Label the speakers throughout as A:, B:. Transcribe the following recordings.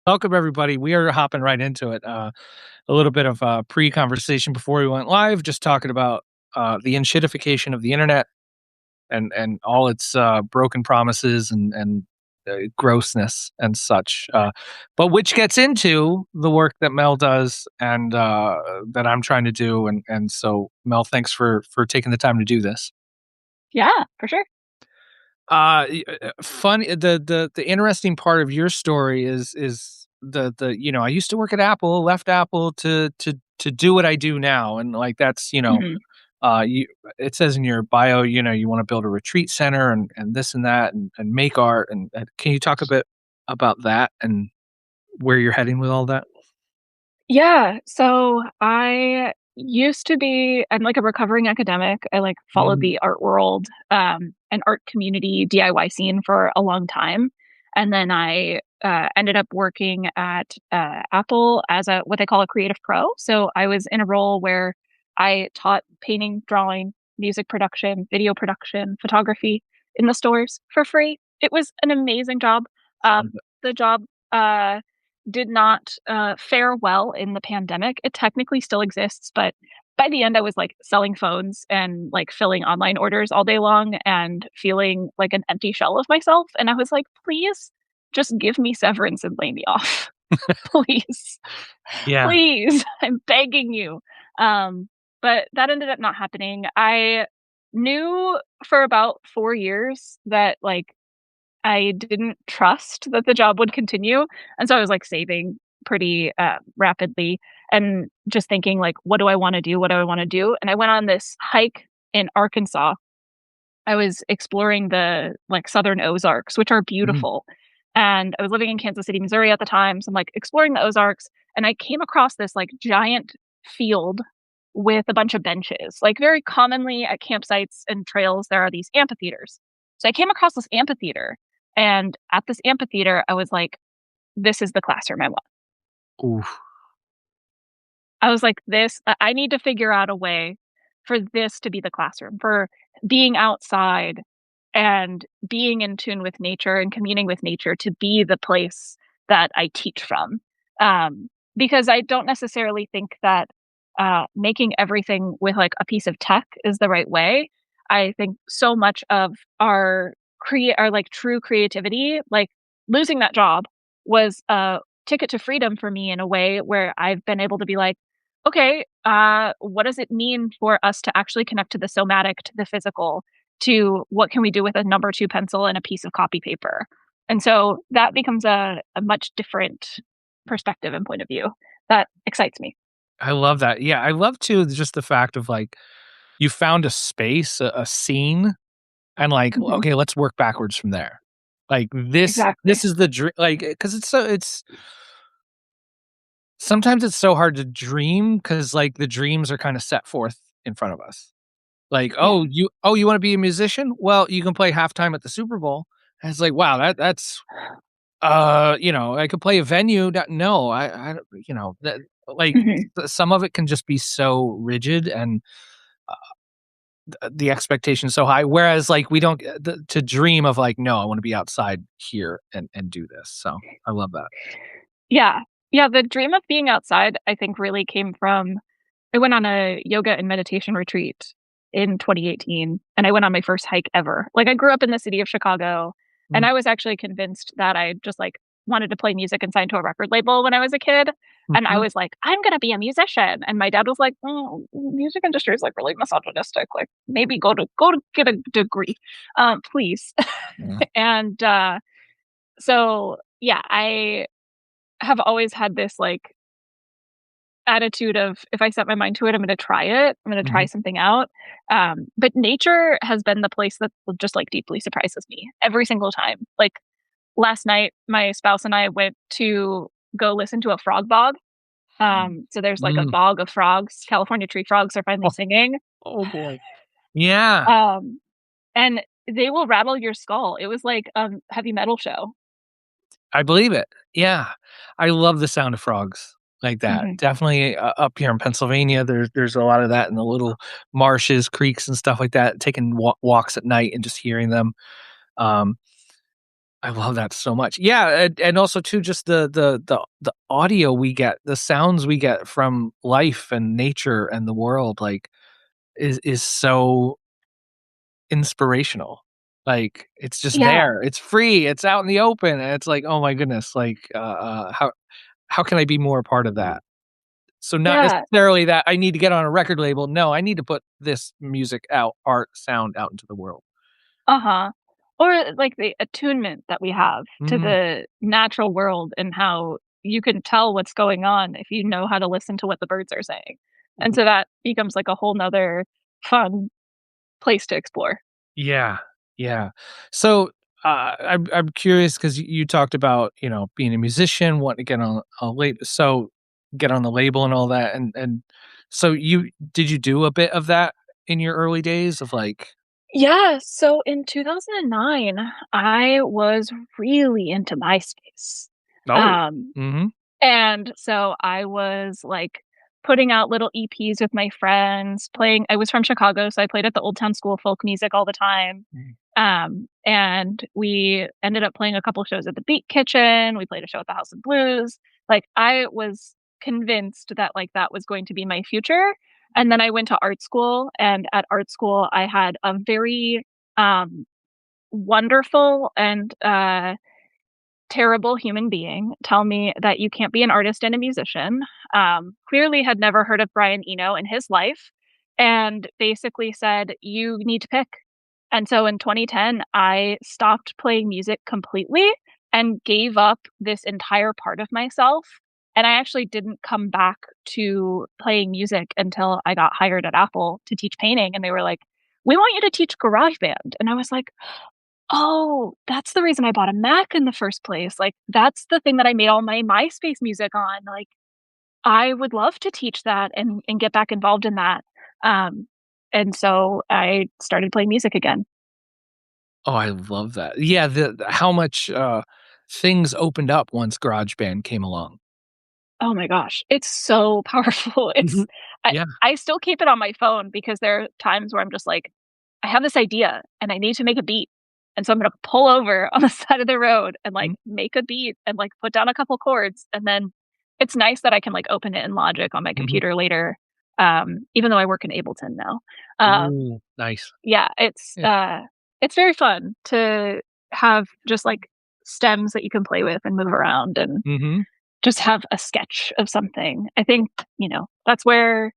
A: Welcome, everybody. We are hopping right into it. A little bit of pre-conversation before we went live, just talking about the enshittification of the internet and all its broken promises and grossness and such. But which gets into the work that Mel does and that I'm trying to do. And so, Mel, thanks for taking the time to do this.
B: Yeah, for sure.
A: Fun. The interesting part of your story is I used to work at Apple, left Apple to do what I do now, and like that's
B: Mhm.
A: you. It says in your bio, you want to build a retreat center and this and that and make art and can you talk a bit about that and where you're heading with all that?
B: Yeah, so I used to be I'm like a recovering academic. I like followed
A: Mm,
B: the art world, and art community DIY scene for a long time. And then I ended up working at Apple as a what they call a creative pro. So I was in a role where I taught painting, drawing, music production, video production, photography in the stores for free. It was an amazing job.
A: sounds
B: The job uh, did not fare well in the pandemic. It technically still exists, but by the end, I was like selling phones and like filling online orders all day long and feeling like an empty shell of myself. And I was like, please just give me severance and lay me off. Please,
A: yeah.
B: please, I'm begging you. Um, but that ended up not happening. I knew for about 4 years that like I didn't trust that the job would continue, and so I was, like, saving pretty, rapidly and just thinking, like, "What do I wanna do? What do I wanna do?" And I went on this hike in Arkansas. I was exploring the, like, Southern Ozarks, which are
A: Mhm.
B: beautiful, and I was living in Kansas City, Missouri at the time, so I'm, like, exploring the Ozarks, and I came across this, like, giant field with a bunch of benches. Like, very commonly at campsites and trails, there are these amphitheaters. So I came across this amphitheater, and at this amphitheater, I was like, "This is the classroom I want."
A: Oof.
B: I was like, "This I need to figure out a way for this to be the classroom, for being outside and being in tune with nature and communing with nature to be the place that I teach from." Because I don't necessarily think that, making everything with, like, a piece of tech is the right way. I think so much of our, like, true creativity, like, losing that job was a ticket to freedom for me in a way where I've been able to be like, okay, what does it mean for us to actually connect to the somatic, to the physical, to what can we do with a number two pencil and a piece of copy paper? And so that becomes a much different perspective and point of view that excites me.
A: I love that. Yeah, I love too just the fact of like you found a space, a scene. And like,
B: Mhm.
A: okay, let's work backwards from there. Like this
B: Exactly.
A: is the dream, like, because it's sometimes it's so hard to dream because like the dreams are kind of set forth in front of us. Like,
B: Yeah.
A: you want to be a musician? Well, you can play halftime at the Super Bowl. And it's like, wow, that's I could play a venue. No, I that like
B: Mhm.
A: some of it can just be so rigid and the expectation is so high. Whereas like we don't to dream of like, no, I want to be outside here and do this. So I love that.
B: Yeah. Yeah, the dream of being outside, I think, really came from I went on a yoga and meditation retreat in 2018, and I went on my first hike ever. Like, I grew up in the city of Chicago, and
A: Mm,
B: I was actually convinced that I just, like, wanted to play music and sign to a record label when I was a kid, and I
A: mhm.
B: was like, "I'm gonna be a musician," and my dad was like, "Mm, music industry is, like, really misogynistic, like, maybe go to get a degree, please."
A: Yeah.
B: And, so, yeah, I have always had this, like, attitude of if I set my mind to it, I'm gonna try it. I'm gonna try
A: Mhm.
B: something out. But nature has been the place that just like deeply surprises me every single time. Like last night, my spouse and I went to go listen to a frog bog. So there's like a
A: Mm.
B: bog of frogs. California tree frogs are finally
A: Oh,
B: singing.
A: oh boy. Yeah,
B: Um, and they will rattle your skull. It was like a heavy metal show.
A: I believe it. Yeah. I love the sound of frogs like that.
B: Mhm.
A: Definitely up here in Pennsylvania, there's a lot of that in the little marshes, creeks, and stuff like that. Taking walks at night and just hearing them. Um, I love that so much. Yeah, and also too just the audio we get, the sounds we get from life and nature and the world, like, is so inspirational. Like, it's just
B: Yeah,
A: there, it's free, it's out in the open, and it's like, "Oh my goodness," like, how can I be more a part of that? So not
B: yeah,
A: necessarily that I need to get on a record label, no, I need to put this music out, art, sound out into the world.
B: uh-huh. Or, like, the attunement that we have to
A: Mhm.
B: the natural world and how you can tell what's going on if you know how to listen to what the birds are saying. And so that becomes, like, a whole 'nother fun place to explore.
A: Yeah, yeah. So, I'm curious because you talked about, being a musician, wanting to get on a get on the label and all that, and so you do a bit of that in your early days of, like.
B: Yeah, so in 2009, I was really into MySpace.
A: Oh.
B: Um,
A: Mhm.
B: and so I was, like, putting out little EPs with my friends, playing I was from Chicago, so I played at the Old Town School of Folk Music all the time.
A: Mhm.
B: And we ended up playing a couple shows at the Beat Kitchen, we played a show at the House of Blues. Like, I was convinced that, like, that was going to be my future, and then I went to art school, and at art school, I had a very, um, wonderful and, terrible human being tell me that you can't be an artist and a musician, clearly had never heard of Brian Eno in his life, and basically said, "You need to pick." And so in 2010, I stopped playing music completely and gave up this entire part of myself, and I actually didn't come back to playing music until I got hired at Apple to teach painting, and they were like, "We want you to teach GarageBand." And I was like, "Oh, that's the reason I bought a Mac in the first place, like, that's the thing that I made all my MySpace music on, like, I would love to teach that and get back involved in that." Um, and so I started playing music again.
A: Oh, I love that. Yeah, how much, things opened up once GarageBand came along.
B: Oh my gosh, it's so powerful.
A: Mhm. Yeah.
B: I still keep it on my phone because there are times where I'm just like, "I have this idea and I need to make a beat." And so I'm gonna pull over on the side of the road and, like,
A: Mhm.
B: make a beat and, like, put down a couple chords, and then it's nice that I can, like, open it in Logic on my
A: Mhm.
B: computer later, even though I work in Ableton now.
A: Ooh, nice.
B: Yeah,
A: Yeah.
B: it's very fun to have just, like, stems that you can play with and move around and
A: Mhm.
B: just have a sketch of something. I think, that's where,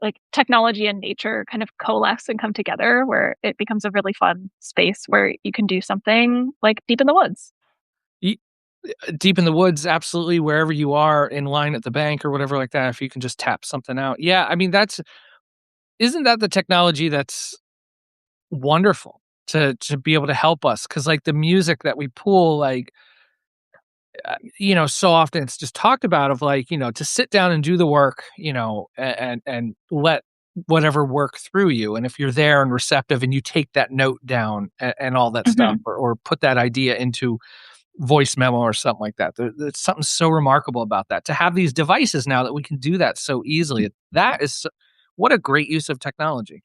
B: like, technology and nature kind of coalesce and come together, where it becomes a really fun space where you can do something, like, deep in the woods.
A: Ye Deep in the woods, absolutely, wherever you are in line at the bank or whatever like that, if you can just tap something out. Yeah, I mean, that's isn't that the technology that's wonderful to be able to help us? Because like, the music that we pull, like, so often it's just talked about of like, to sit down and do the work, and let whatever work through you. And if you're there and receptive and you take that note down and all that stuff,
B: Mhm.
A: or put that idea into voice memo or something like that. There's something so remarkable about that. To have these devices now that we can do that so easily. That is what a great use of technology.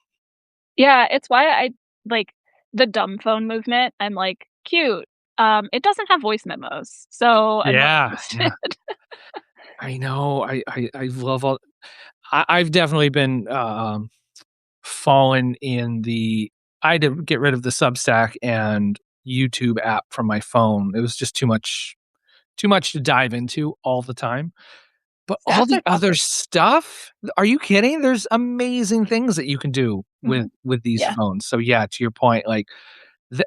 B: Yeah, it's why I like the dumb phone movement. I'm like, "Cute." It doesn't have voice memos, so I'm not
A: Yeah,
B: interested.
A: yeah. I know. I love all. I've definitely been fallen in the. I had to get rid of the Substack and YouTube app from my phone. It was just too much to dive into all the time. But all
B: Stacks are
A: the other
B: tougher.
A: stuff? Are you kidding? There's amazing things that you can do with
B: Mhm.
A: these
B: Yeah.
A: phones. So, yeah, to your point, like, th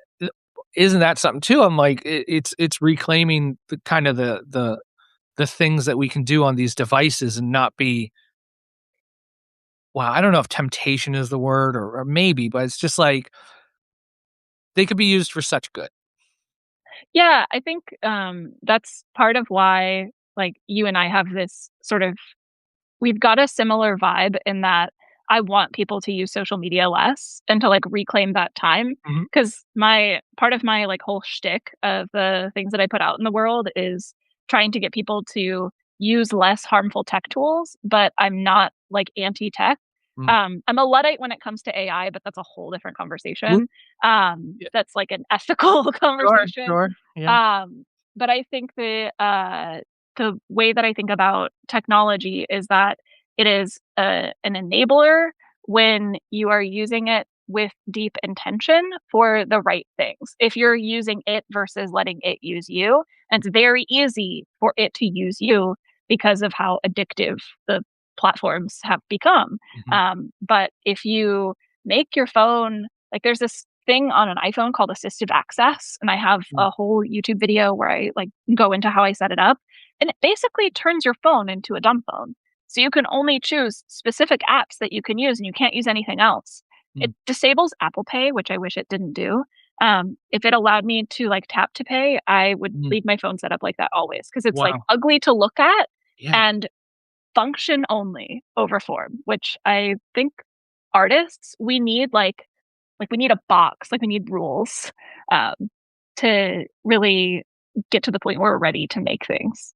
A: isn't that something too? I'm like, it's reclaiming the kind of the things that we can do on these devices and not be well, I don't know if temptation is the word or maybe, but it's just like, they could be used for such good.
B: Yeah, I think, that's part of why, like, you and I have this sort of we've got a similar vibe in that I want people to use social media less and to, like, reclaim that time.
A: Mhm.
B: Because my part of my, like, whole shtick of the things that I put out in the world is trying to get people to use less harmful tech tools, but I'm not, like, anti-tech.
A: Mm.
B: I'm a Luddite when it comes to AI, but that's a whole different
A: Mm,
B: conversation.
A: yeah.
B: That's like an ethical
A: Sure,
B: conversation.
A: sure. Yeah.
B: But I think the way that I think about technology is that it is an enabler when you are using it with deep intention for the right things. If you're using it versus letting it use you, and it's very easy for it to use you because of how addictive the platforms have become.
A: Mhm.
B: But if you make your phone, like there's this thing on an iPhone called assistive access, and I have
A: Mm.
B: a whole YouTube video where I like go into how I set it up, and it basically turns your phone into a dumb phone. So you can only choose specific apps that you can use, and you can't use anything else.
A: Mm.
B: It disables Apple Pay, which I wish it didn't do. If it allowed me to like tap to pay, I would
A: Mm.
B: leave my phone set up like that always because it's like
A: Wow.
B: ugly to look at
A: Yeah.
B: and function only over form, which I think artists, we need we need a box, like we need rules um, to really get to the point where we're ready to make things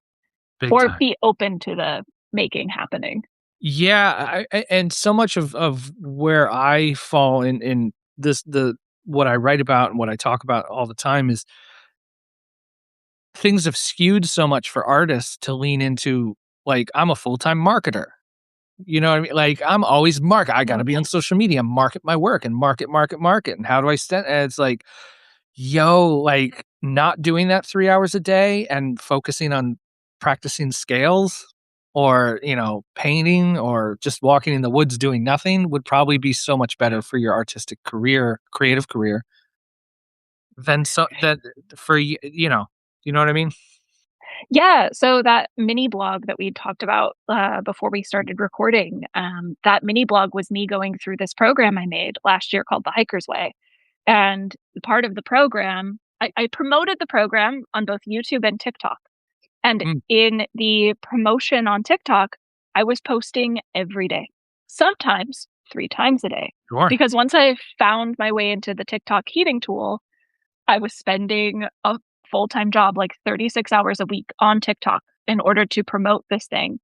A: Big
B: or
A: time.
B: be open to the making happening.
A: Yeah, and so much of where I fall in this the what I write about and what I talk about all the time is things have skewed so much for artists to lean into, like, I'm a full-time marketer. You know what I mean? Like, I'm always I gotta
B: Mhm.
A: be on social media, market my work and market, market, market, and how do I stand and it's like, yo, like, not doing that 3 hours a day and focusing on practicing scales or, painting or just walking in the woods doing nothing would probably be so much better for your artistic career, creative career than that for you know what I mean?
B: Yeah, so that mini blog that we talked about before we started recording, that mini blog was me going through this program I made last year called The Hiker's Way. And part of the program, I promoted the program on both YouTube and TikTok. And
A: Mm,
B: in the promotion on TikTok, I was posting every day, sometimes 3 times a day.
A: sure.
B: Because once I found my way into the TikTok heating tool, I was spending a full-time job, like 36 hours a week on TikTok in order to promote this thing.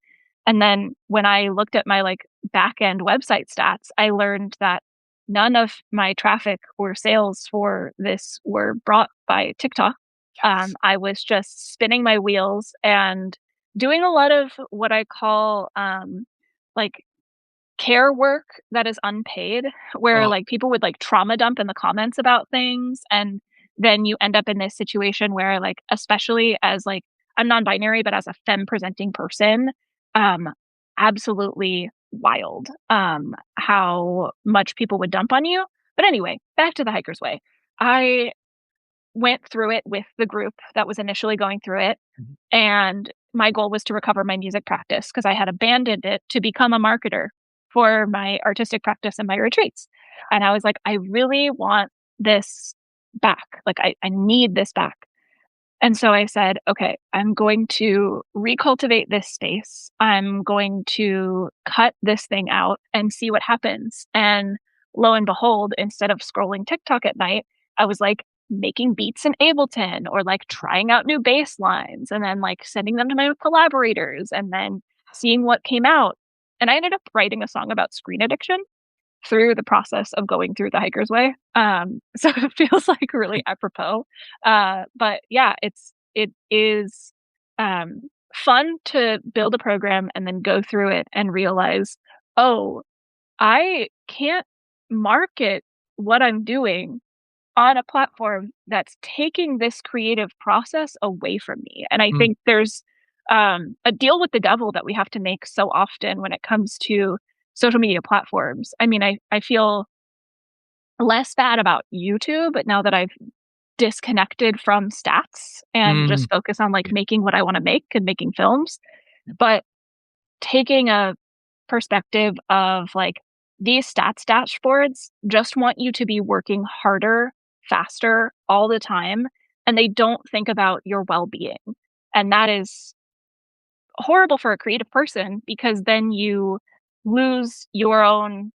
B: And then when I looked at my like back end website stats, I learned that none of my traffic or sales for this were brought by TikTok.
A: Yes.
B: I was just spinning my wheels and doing a lot of what I call like care work that is unpaid, where,
A: Oh,
B: like, people would, like, trauma dump in the comments about things, and then you end up in this situation where, like, especially as, like I'm non-binary, but as a femme presenting person, um, absolutely wild, how much people would dump on you. But anyway, back to the Hiker's Way. I went through it with the group that was initially going through it,
A: mhm.
B: and my goal was to recover my music practice because I had abandoned it to become a marketer for my artistic practice and my retreats. And I was like, I really want this back. Like, I need this back. And so I said, okay, I'm going to recultivate this space. I'm going to cut this thing out and see what happens. And lo and behold, instead of scrolling TikTok at night, I was like making beats in Ableton or like trying out new bass lines and then like sending them to my collaborators and then seeing what came out. And I ended up writing a song about screen addiction through the process of going through the Hiker's Way. So it feels like really apropos. But yeah, it is fun to build a program and then go through it and realize, oh, I can't market what I'm doing on a platform that's taking this creative process away from me. And I
A: Mm,
B: think there's a deal with the devil that we have to make so often when it comes to social media platforms. I mean, I feel less bad about YouTube, but now that I've disconnected from stats and
A: mm,
B: just focus on like
A: yeah,
B: making what I want to make and making films. But taking a perspective of like these stats dashboards just want you to be working harder, faster all the time, and they don't think about your well-being. And that is horrible for a creative person because then you lose your own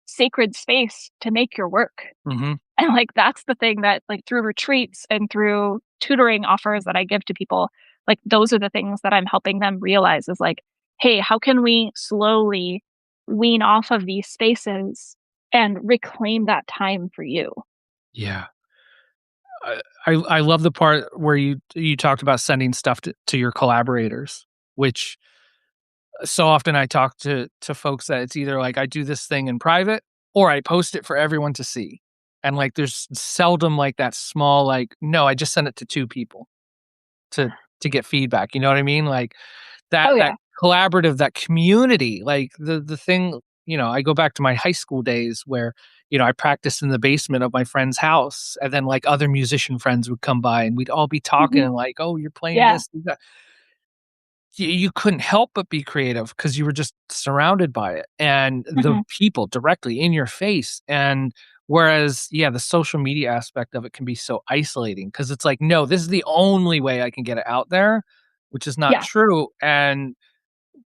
B: sacred space to make your work.
A: mhm.
B: And like that's the thing that like through retreats and through tutoring offers that I give to people, like those are the things that I'm helping them realize is like, hey, how can we slowly wean off of these spaces and reclaim that time for you.
A: Yeah. I love the part where you talked about sending stuff to your collaborators, which so often I talk to folks that it's either like I do this thing in private or I post it for everyone to see. And like there's seldom like that small like, no, I just sent it to 2 people to get feedback. You know what I mean? Like
B: Oh,
A: that
B: yeah.
A: collaborative, that community, like the thing, I go back to my high school days where, I practiced in the basement of my friend's house and then like other musician friends would come by and we'd all be talking
B: Mhm.
A: and like, "Oh, you're playing
B: Yeah.
A: this, that." You couldn't help but be creative because you were just surrounded by it and the
B: Mhm.
A: people directly in your face. And whereas, yeah, the social media aspect of it can be so isolating because it's like, no, this is the only way I can get it out there, which is not
B: Yeah.
A: true. And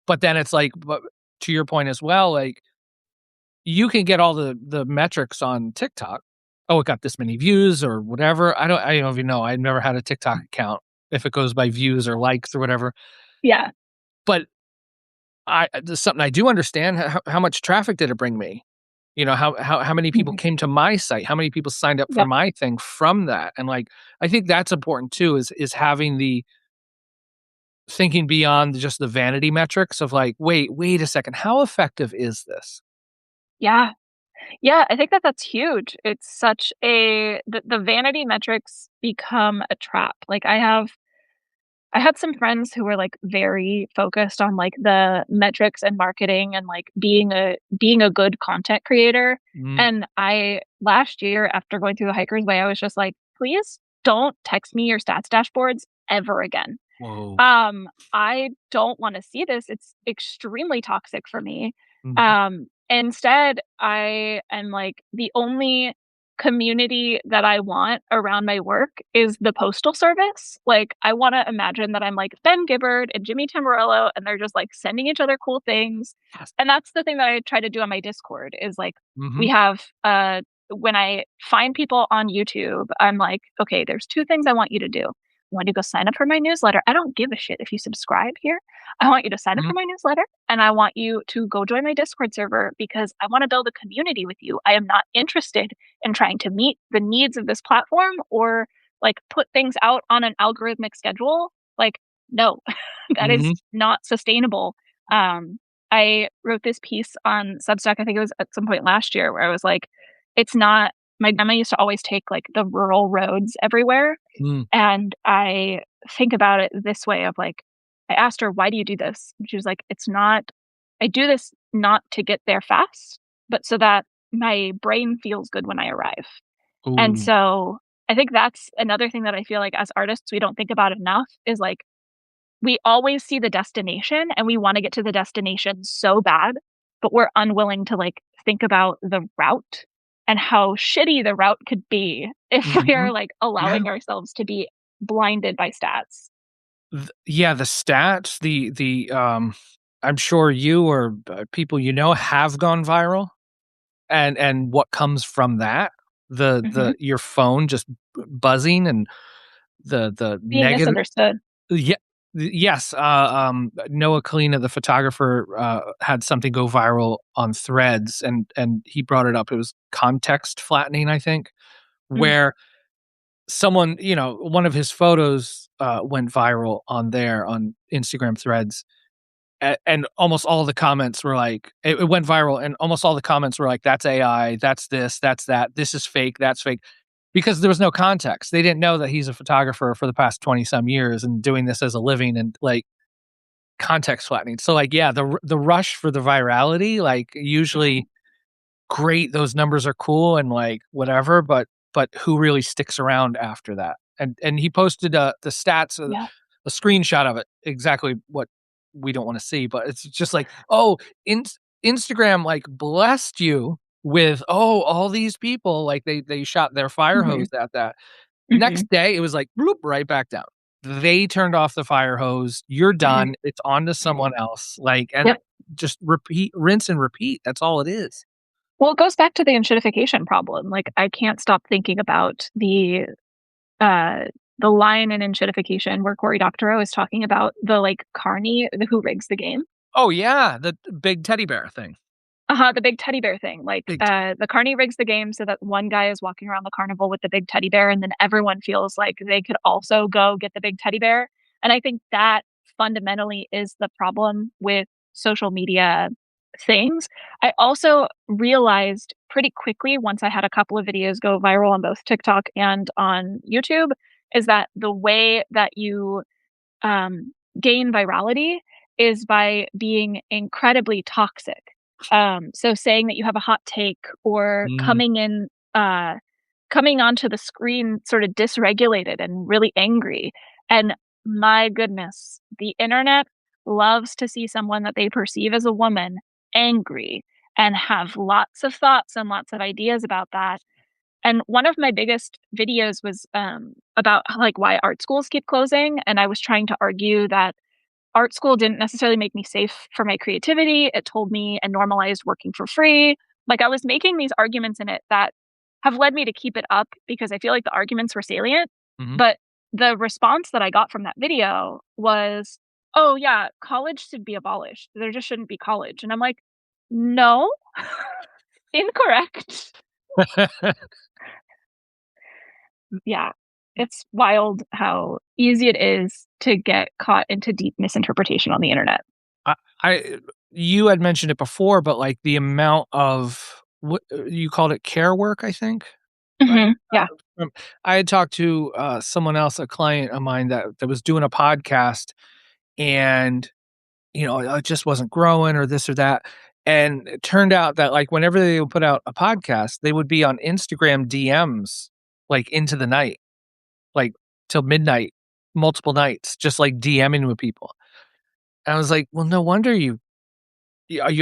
A: but then it's like, but to your point as well, like you can get all the metrics on TikTok. Oh, it got this many views or whatever. I don't even know. I've never had a TikTok account if it goes by views or likes or whatever.
B: Yeah.
A: But there's something I do understand. How much traffic did it bring me? How many people
B: Mhm.
A: came to my site? How many people signed up for
B: Yep.
A: my thing from that? And like, I think that's important too. Is having the thinking beyond just the vanity metrics of like, wait a second, how effective is this?
B: Yeah. Yeah, I think that that's huge. It's such a the vanity metrics become a trap. Like, I had some friends who were, like, very focused on, like, the metrics and marketing and, like, being a good content creator,
A: Mm,
B: and I last year, after going through the Hiker's Way, I was just like, "Please don't text me your stats dashboards ever again."
A: whoa.
B: I don't wanna see this, it's extremely toxic for me.
A: Mhm,
B: Instead, I am like, the only community that I want around my work is the postal service. Like, I wanna imagine that I'm like Ben Gibbard and Jimmy Tamborello, and they're just, like, sending each other cool things, and that's the thing that I try to do on my Discord is, like, we
A: mhm,
B: have, when I find people on YouTube, I'm like, "Okay, there's 2 things I want you to do. I want you to go sign up for my newsletter. I don't give a shit if you subscribe here. I want you to sign up
A: mhm,
B: for my newsletter and I want you to go join my Discord server because I want to build a community with you. I am not interested in trying to meet the needs of this platform or like put things out on an algorithmic schedule. Like, no, that is
A: mhm,
B: not sustainable. Um, I wrote this piece on Substack, I think it was at some point last year, where I was like, it's not, my grandma used to always take like the rural roads everywhere
A: mm,
B: and I think about it this way of like, I asked her, "Why do you do this?" And she was like, "It's not I do this not to get there fast, but so that my brain feels good when I arrive." And
A: ooh,
B: so I think that's another thing that I feel like as artists we don't think about enough is like we always see the destination and we wanna get to the destination so bad, but we're unwilling to, like, think about the route and how shitty the route could be if we
A: mhm,
B: are, like,
A: yeah.
B: allowing ourselves to be blinded by stats.
A: Yeah, the stats, I'm sure you or, people have gone viral, and what comes from that,
B: Mhm.
A: your phone just buzzing and the
B: Being
A: negative.
B: misunderstood.
A: Yeah, yes, Noah Kalina, the photographer, had something go viral on Threads, and he brought it up. It was context flattening, I think,
B: Mm,
A: where someone, one of his photos, went viral on there on Instagram Threads, and almost all the comments were like it went viral, and almost all the comments were like, "That's AI, that's this, that's that, this is fake, that's fake," because there was no context. They didn't know that he's a photographer for the past 20 some years and doing this as a living and, like, context flattening. So, like, yeah, the rush for the virality, like,
B: mhm.
A: usually great, those numbers are cool and, like, whatever, but who really sticks around after that? And he posted, the stats,
B: Yeah.
A: a screenshot of it, exactly what we don't wanna see, but it's just like, "Oh, Instagram, like, blessed you with, oh, all these people," like, they shot their fire hose
B: Mhm.
A: at that.
B: Mhm.
A: Next day, it was like, bloop, right back down. They turned off the fire hose, you're
B: Mhm.
A: done, it's on to someone else, like, and
B: Yep.
A: just repeat, rinse and repeat, that's all it is.
B: Well, it goes back to the enshittification problem. Like, I can't stop thinking about uh, the line in enshittification where Cory Doctorow is talking about the, like, carny who rigs the game.
A: Oh, yeah, the big teddy bear thing.
B: The big teddy bear thing. Like,
A: Big
B: the carny rigs the game so that one guy is walking around the carnival with the big teddy bear, and then everyone feels like they could also go get the big teddy bear. And I think that fundamentally is the problem with social media things. I also realized pretty quickly once I had a couple of videos go viral on both TikTok and on YouTube is that the way that you gain virality is by being incredibly toxic. So saying that you have a hot take or
A: mm,
B: coming onto the screen sort of dysregulated and really angry. And my goodness, the internet loves to see someone that they perceive as a woman angry and have lots of thoughts and lots of ideas about that. And one of my biggest videos was about like why art schools keep closing, and I was trying to argue that art school didn't necessarily make me safe for my creativity. It told me and normalized working for free. Like I was making these arguments in it that have led me to keep it up because I feel like the arguments were salient.
A: mhm.
B: But the response that I got from that video was, "Oh yeah, college should be abolished. There just shouldn't be college." And I'm like, "No, incorrect." Yeah. It's wild how easy it is to get caught into deep misinterpretation on the internet.
A: I I you had mentioned it before, but, like, the amount of what you called it care work, I think, right?
B: Mhm. Yeah.
A: Um, I had talked to, someone else, a client of mine that was doing a podcast, and, it just wasn't growing or this or that, and it turned out that, like, whenever they would put out a podcast, they would be on Instagram DMs, like, into the night, like, till midnight, multiple nights, just, like, DMing with people. And I was like, "Well, no wonder you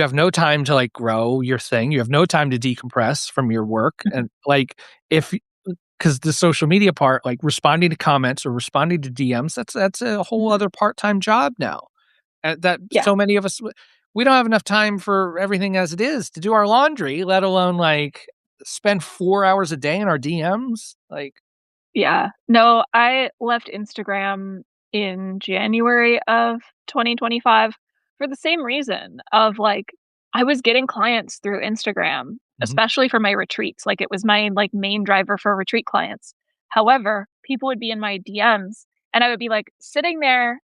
A: have no time to, like, grow your thing, you have no time to decompress from your work,"
B: Mhm.
A: and, like, if because the social media part, like, responding to comments or responding to DMs, that's a whole
B: Mhm.
A: other part-time job now, and that
B: Yeah.
A: so many of us we don't have enough time for everything as it is to do our laundry, let alone, like, spend 4 hours a day in our DMs, like
B: Yeah. No, I left Instagram in January of 2025 for the same reason of, like, I was getting clients through Instagram,
A: mhm,
B: especially for my retreats, like, it was my, like, main driver for retreat clients. However, people would be in my DMs, and I would be, like, sitting there,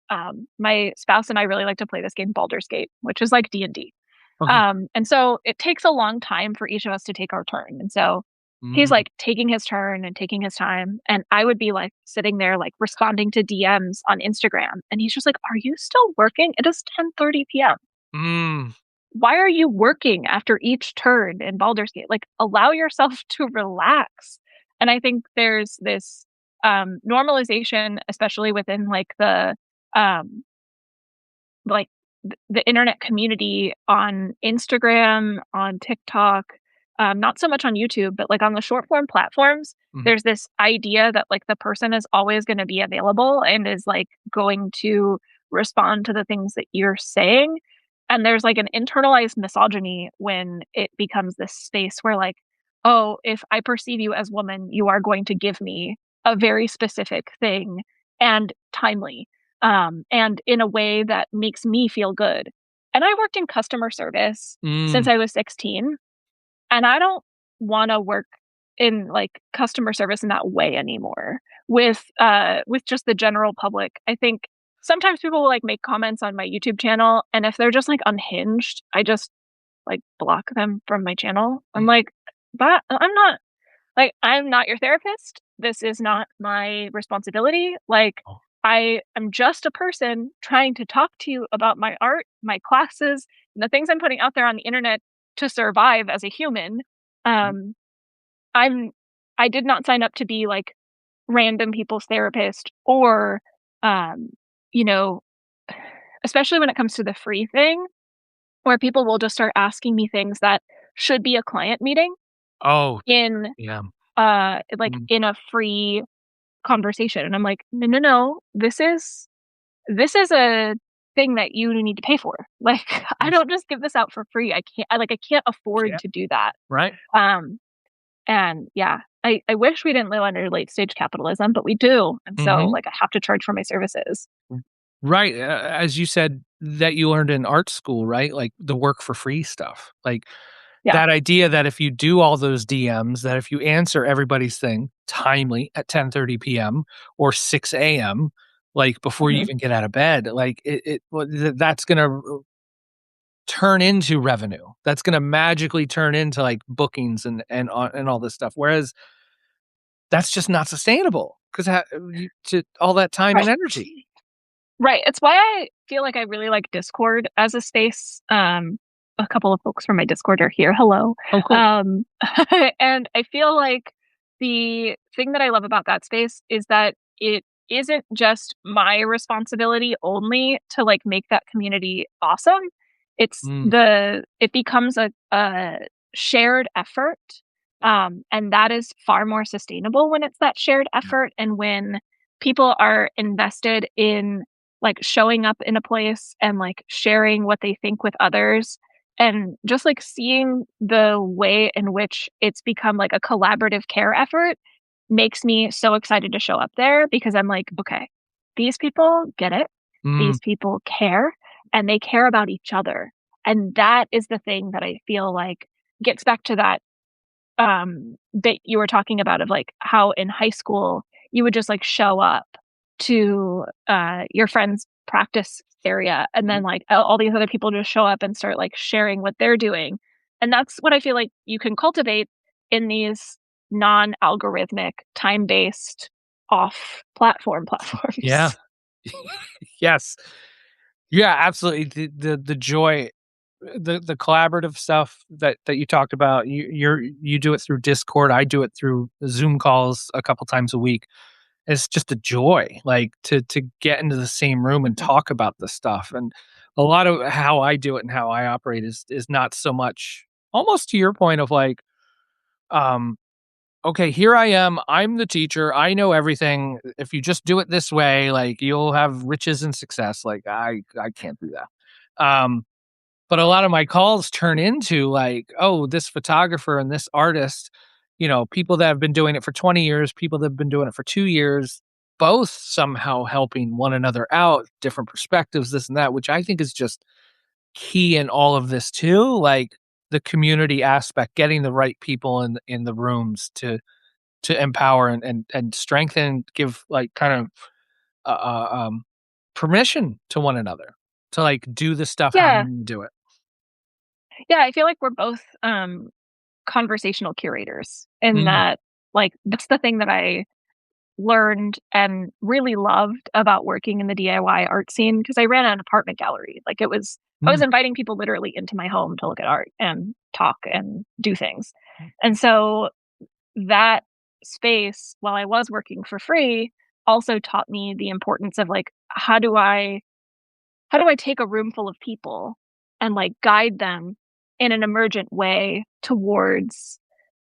B: my spouse and I really like to play this game Baldur's Gate, which is like D&D.
A: okay.
B: And so it takes a long time for each of us to take our turn. And so he's
A: Mm,
B: like taking his turn and taking his time. And I would be like sitting there, like responding to DMs on Instagram. And he's just like, "Are you still working? It is 10:30 p.m.
A: mm,
B: Why are you working after each turn in Baldur's Gate? Like, allow yourself to relax." And I think there's this normalization, especially within um, like the internet community on Instagram, on TikTok, not so much on YouTube, but like on the short form platforms,
A: mhm,
B: there's this idea that like the person is always going to be available and is like going to respond to the things that you're saying. And there's like an internalized misogyny when it becomes this space where like, oh, if I perceive you as woman, you are going to give me a very specific thing and timely and in a way that makes me feel good. And I worked in customer service since
A: mm,
B: I was 16, and I don't want to work in like customer service in that way anymore with just the general public. I think sometimes people will like make comments on my YouTube channel, and if they're just like unhinged, I just like block them from my channel. I'm
A: mm,
B: like, that I'm not your therapist. This is not my responsibility. Like,
A: oh,
B: I am just a person trying to talk to you about my art, my classes, and the things I'm putting out there on the internet to survive as a human.
A: mm,
B: Um, I'm I did not sign up to be like random people's therapist or um, you know, especially when it comes to the free thing where people will just start asking me things that should be a client meeting
A: oh,
B: in
A: yeah,
B: like
A: mm,
B: in a free conversation. And I'm like, "No, no, no. This is a thing that you need to pay for. Like, I
A: yes,
B: don't just give this out for free. I can't afford
A: yeah,
B: to do that."
A: right?
B: Um, and yeah, I wish we didn't live under late stage capitalism, but we do. And so
A: Mhm.
B: like I have to charge for my services.
A: Right, as you said that you learned in art school, right? Like the work for free stuff. Like
B: Yeah.
A: that idea that if you do all those DMs, that if you answer everybody's thing timely at 10:30 PM or 6 AM, like before you
B: Mhm.
A: even get out of bed, like that's gonna turn into revenue. That's gonna magically turn into like bookings and all this stuff. Whereas that's just not sustainable because to all that time and
B: Right.
A: energy.
B: Right, it's why I feel like I really like Discord as a space. A couple of folks from my Discord are here, hello.
A: Oh, cool.
B: Um, and I feel like the thing that I love about that space is that it isn't just my responsibility only to, like, make that community awesome.
A: Mm,
B: It becomes a shared effort, and that is far more sustainable when it's that shared
A: yeah.
B: effort and when people are invested in like showing up in a place and like sharing what they think with others and just like seeing the way in which it's become like a collaborative care effort makes me so excited to show up there because I'm like, okay, these people get it.
A: Mm,
B: These people care and they care about each other. And that is the thing that I feel like gets back to that you were talking about of like how in high school you would just like show up to your friend's practice area and then like all these other people just show up and start like sharing what they're doing, and that's what I feel like you can cultivate in these non-algorithmic time-based off platform
A: yeah.
B: platforms.
A: Yes. Yeah, absolutely. The joy, the collaborative stuff that you talked about, you do it through Discord. I do it through Zoom calls a couple times a week. It's just a joy, like to get into the same room and
B: Mhm.
A: talk about this stuff. And a lot of how I do it and how I operate is not so much almost to your point of like, um, okay, here I am. I'm the teacher. I know everything. If you just do it this way, like you'll have riches and success. Like I can't do that. But a lot of my calls turn into like, oh, this photographer and this artist, people that have been doing it for 20 years, people that have been doing it for 2 years, both somehow helping one another out, different perspectives, this and that, which I think is just key in all of this too. Like the community aspect, getting the right people in the rooms to empower and strengthen, give like kind of permission to one another to like do the stuff how
B: Yeah,
A: you do it.
B: yeah, I feel like we're both conversational curators in
A: Mm,
B: that like that's the thing that I learned and really loved about working in the DIY art scene because I ran an apartment gallery. Like I was
A: mm,
B: inviting people literally into my home to look at art and talk and do things. And so that space, while I was working for free, also taught me the importance of like, how do I take a room full of people and like guide them in an emergent way towards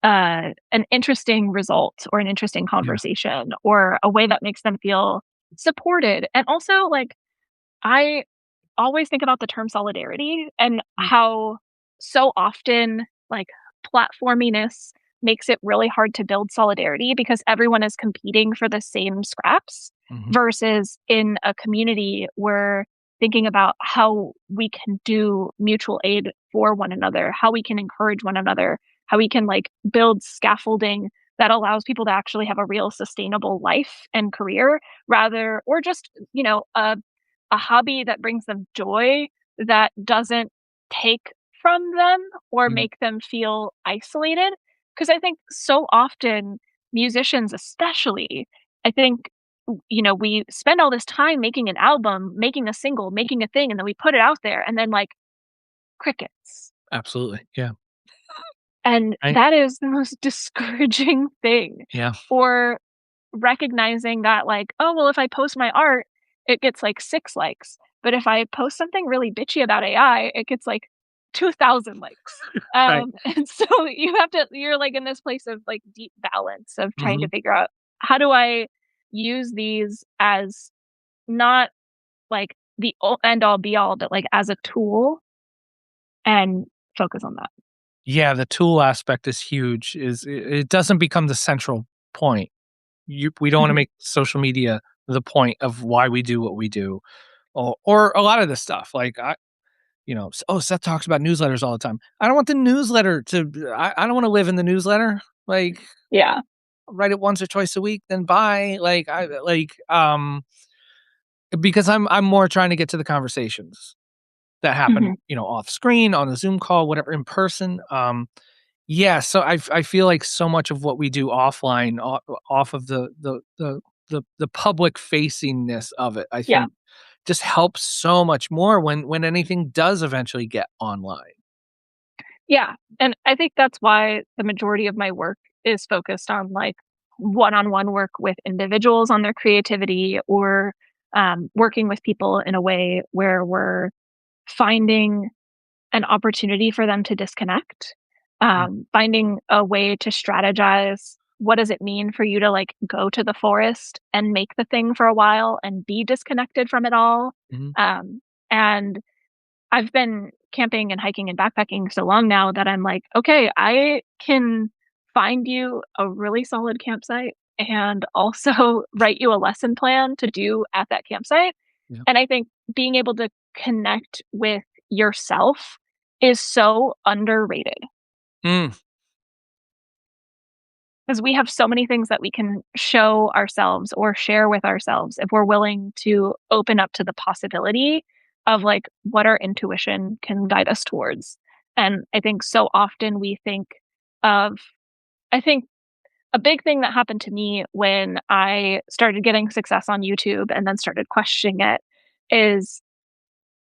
B: an interesting result or an interesting
A: yeah,
B: conversation or a way that makes them feel supported. And also, like, I always think about the term solidarity and
A: mm,
B: how so often, like, platforminess makes it really hard to build solidarity because everyone is competing for the same scraps
A: mhm,
B: versus in a community where thinking about how we can do mutual aid for one another, how we can encourage one another, how we can like build scaffolding that allows people to actually have a real sustainable life and career rather or just, a hobby that brings them joy that doesn't take from them or
A: mm,
B: make them feel isolated. Because I think so often, musicians especially, I think, we spend all this time making an album, making a single, making a thing, and then we put it out there, and then like crickets.
A: absolutely, yeah,
B: And
A: I
B: that is the most discouraging thing.
A: yeah,
B: Or recognizing that like, "Oh, well, if I post my art, it gets, like, 6 likes, but if I post something really bitchy about AI, it gets, like, 2,000 likes."
A: right,
B: And so you're, like, in this place of, like, deep balance of trying to
A: mhm,
B: figure out, how do I use these as not, like, the end all be all, but, like, as a tool and focus on that.
A: yeah, the tool aspect is huge, it doesn't become the central point. We don't wanna
B: Mhm.
A: make social media the point of why we do what we do. or a lot of the stuff. Like oh, Seth talks about newsletters all the time. I don't want the newsletter to. I don't want to live in the newsletter. Like,
B: Yeah.
A: write it once or twice a week, then bye. Because I'm more trying to get to the conversations that happen,
B: Mhm.
A: off screen, on a Zoom call, whatever, in person. Yeah, so I feel like so much of what we do offline, off of the public facingness of it, I
B: Yeah.
A: think just helps so much more when anything does eventually get online.
B: Yeah, and I think that's why the majority of my work is focused on, like, one-on-one work with individuals on their creativity or, working with people in a way where we're finding an opportunity for them to disconnect,
A: Mm,
B: finding a way to strategize what does it mean for you to, like, go to the forest and make the thing for a while and be disconnected from it all,
A: mhm.
B: and I've been camping and hiking and backpacking so long now that I'm like, "Okay, I can find you a really solid campsite and also write you a lesson plan to do at that campsite."
A: Yeah.
B: And I think being able to connect with yourself is so underrated
A: Mm,
B: because we have so many things that we can show ourselves or share with ourselves if we're willing to open up to the possibility of like what our intuition can guide us towards. And I think so often we think of, I think a big thing that happened to me when I started getting success on YouTube and then started questioning it is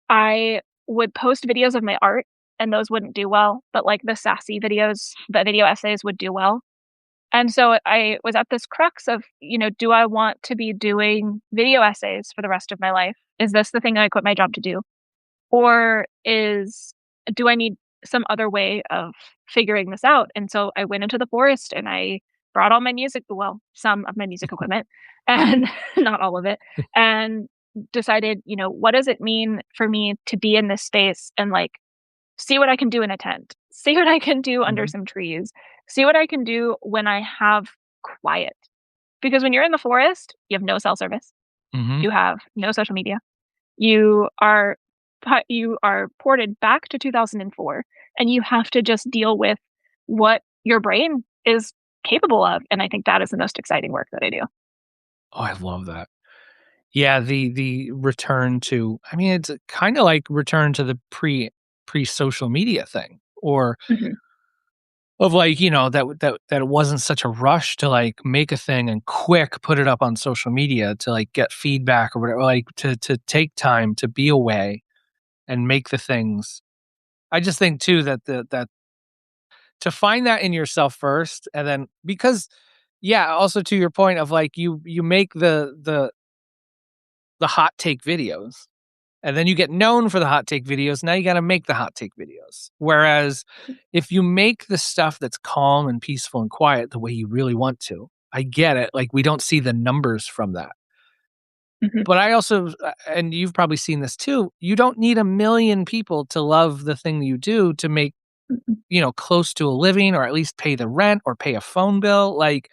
B: I would post videos of my art and those wouldn't do well, but like the sassy videos, the video essays would do well. And so I was at this crux of, do I want to be doing video essays for the rest of my life? Is this the thing I quit my job to do? Or do I need some other way of figuring this out? And so I went into the forest and I brought all my music, well, some of my music equipment and not all of it, and decided, what does it mean for me to be in this space and like see what I can do in a tent, see what I can do under
A: mhm,
B: some trees, see what I can do when I have quiet. Because when you're in the forest, you have no cell service,
A: mhm.
B: you have no social media. You are ported back to 2004 and you have to just deal with what your brain is capable of, and I think that is the most exciting work that I do.
A: Oh, I love that. Yeah, the return to, I mean, it's kinda like return to the pre-social media thing, or
B: Mhm.
A: of like, that it wasn't such a rush to, like, make a thing and quick put it up on social media to, like, get feedback or whatever, like, to take time to be away and make the things. I just think too that that to find that in yourself first, and then because yeah, also to your point of, like, you make the hot take videos, and then you get known for the hot take videos. Now you got to make the hot take videos. Whereas if you make the stuff that's calm and peaceful and quiet the way you really want to, I get it. Like, we don't see the numbers from that.
B: Mhm.
A: But I also, and you've probably seen this too, you don't need a million people to love the thing you do to make,
B: Mhm.
A: close to a living, or at least pay the rent or pay a phone bill. Like,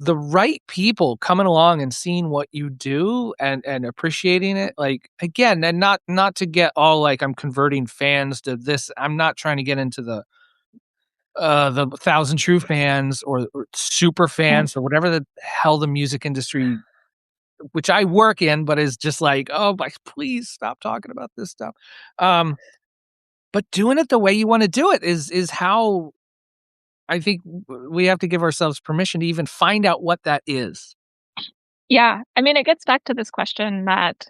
A: the right people coming along and seeing what you do and appreciating it, like, again, and not to get all like I'm converting fans to this. I'm not trying to get into the 1,000 true fans, or super
B: Yeah.
A: fans, or whatever the hell the music industry, which I work in, but is just like, oh my, please stop talking about this stuff. Um, but doing it the way you want to do it is how I think we have to give ourselves permission to even find out what that is.
B: Yeah, I mean, it gets back to this question that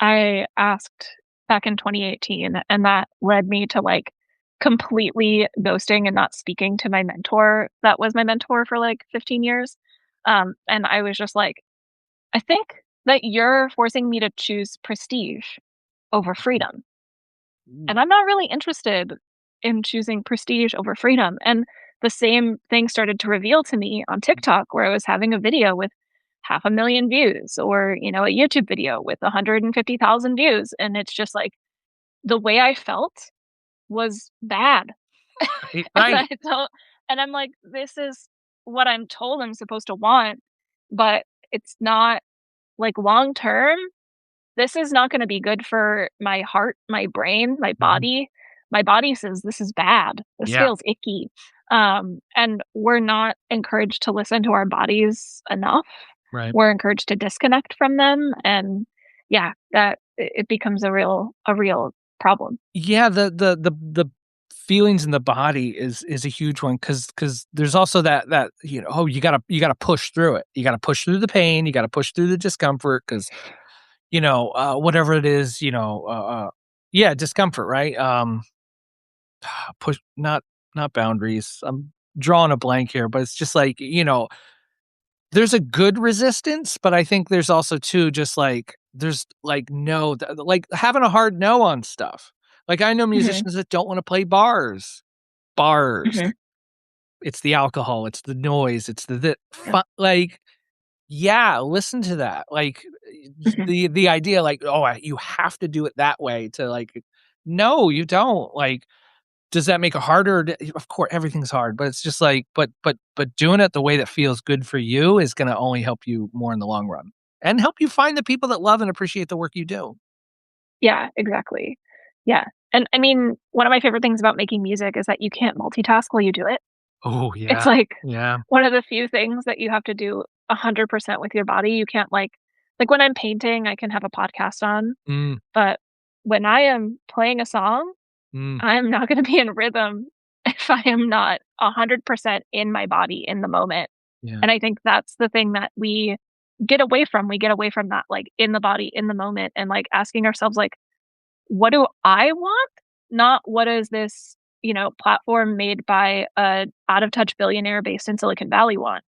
B: I asked back in 2018, and that led me to, like, completely ghosting and not speaking to my mentor that was my mentor for, like, 15 years, and I was just like, "I think that you're forcing me to choose prestige over freedom,
A: Mm.
B: and I'm not really interested in choosing prestige over freedom," and the same thing started to reveal to me on TikTok where I was having a video with 500,000 views or, a YouTube video with 150,000 views, and it's just like the way I felt was bad.
A: Right,
B: And
A: right.
B: I don't and I'm like, "This is what I'm told I'm supposed to want, but it's not, like, long term, this is not gonna be good for my heart, my brain, my
A: Mhm.
B: body. My body says, "This is bad. This
A: Yeah,
B: feels icky." And we're not encouraged to listen to our bodies enough.
A: right.
B: We're encouraged to disconnect from them, and yeah, that it becomes a real problem.
A: Yeah, the feelings in the body is a huge one because there's also that, oh, you gotta push through it. You gotta push through the pain, you gotta push through the discomfort because whatever it is, yeah, discomfort, right? Push not boundaries. I'm drawing a blank here, but it's just like, there's a good resistance, but I think there's also too just like there's like no like having a hard no on stuff. Like I know
B: Mhm,
A: musicians that don't want to play bars. Bars.
B: mhm,
A: It's the alcohol, it's the noise, it's the
B: yeah,
A: like yeah, listen to that. Like
B: mhm.
A: the idea like, oh, you have to do it that way to like no, you don't. Like does that make it harder? Of course, everything's hard, but it's just like, but doing it the way that feels good for you is going to only help you more in the long run, and help you find the people that love and appreciate the work you do.
B: Yeah, exactly. Yeah, and I mean, one of my favorite things about making music is that you can't multitask while you do it.
A: Oh
B: It's
A: yeah,
B: like
A: yeah.
B: one of the few things that you have to do 100% with your body. You can't like when I'm painting, I can have a podcast on,
A: Mm,
B: but when I am playing a song,
A: mm,
B: I'm not gonna be in rhythm if I am not 100% in my body in the moment.
A: yeah.
B: And I think that's the thing that we get away from. We get away from that, like, in the body, in the moment, and, like, asking ourselves, like, "What do I want?" Not, "What is this, platform made by a out of touch billionaire based in Silicon Valley want?"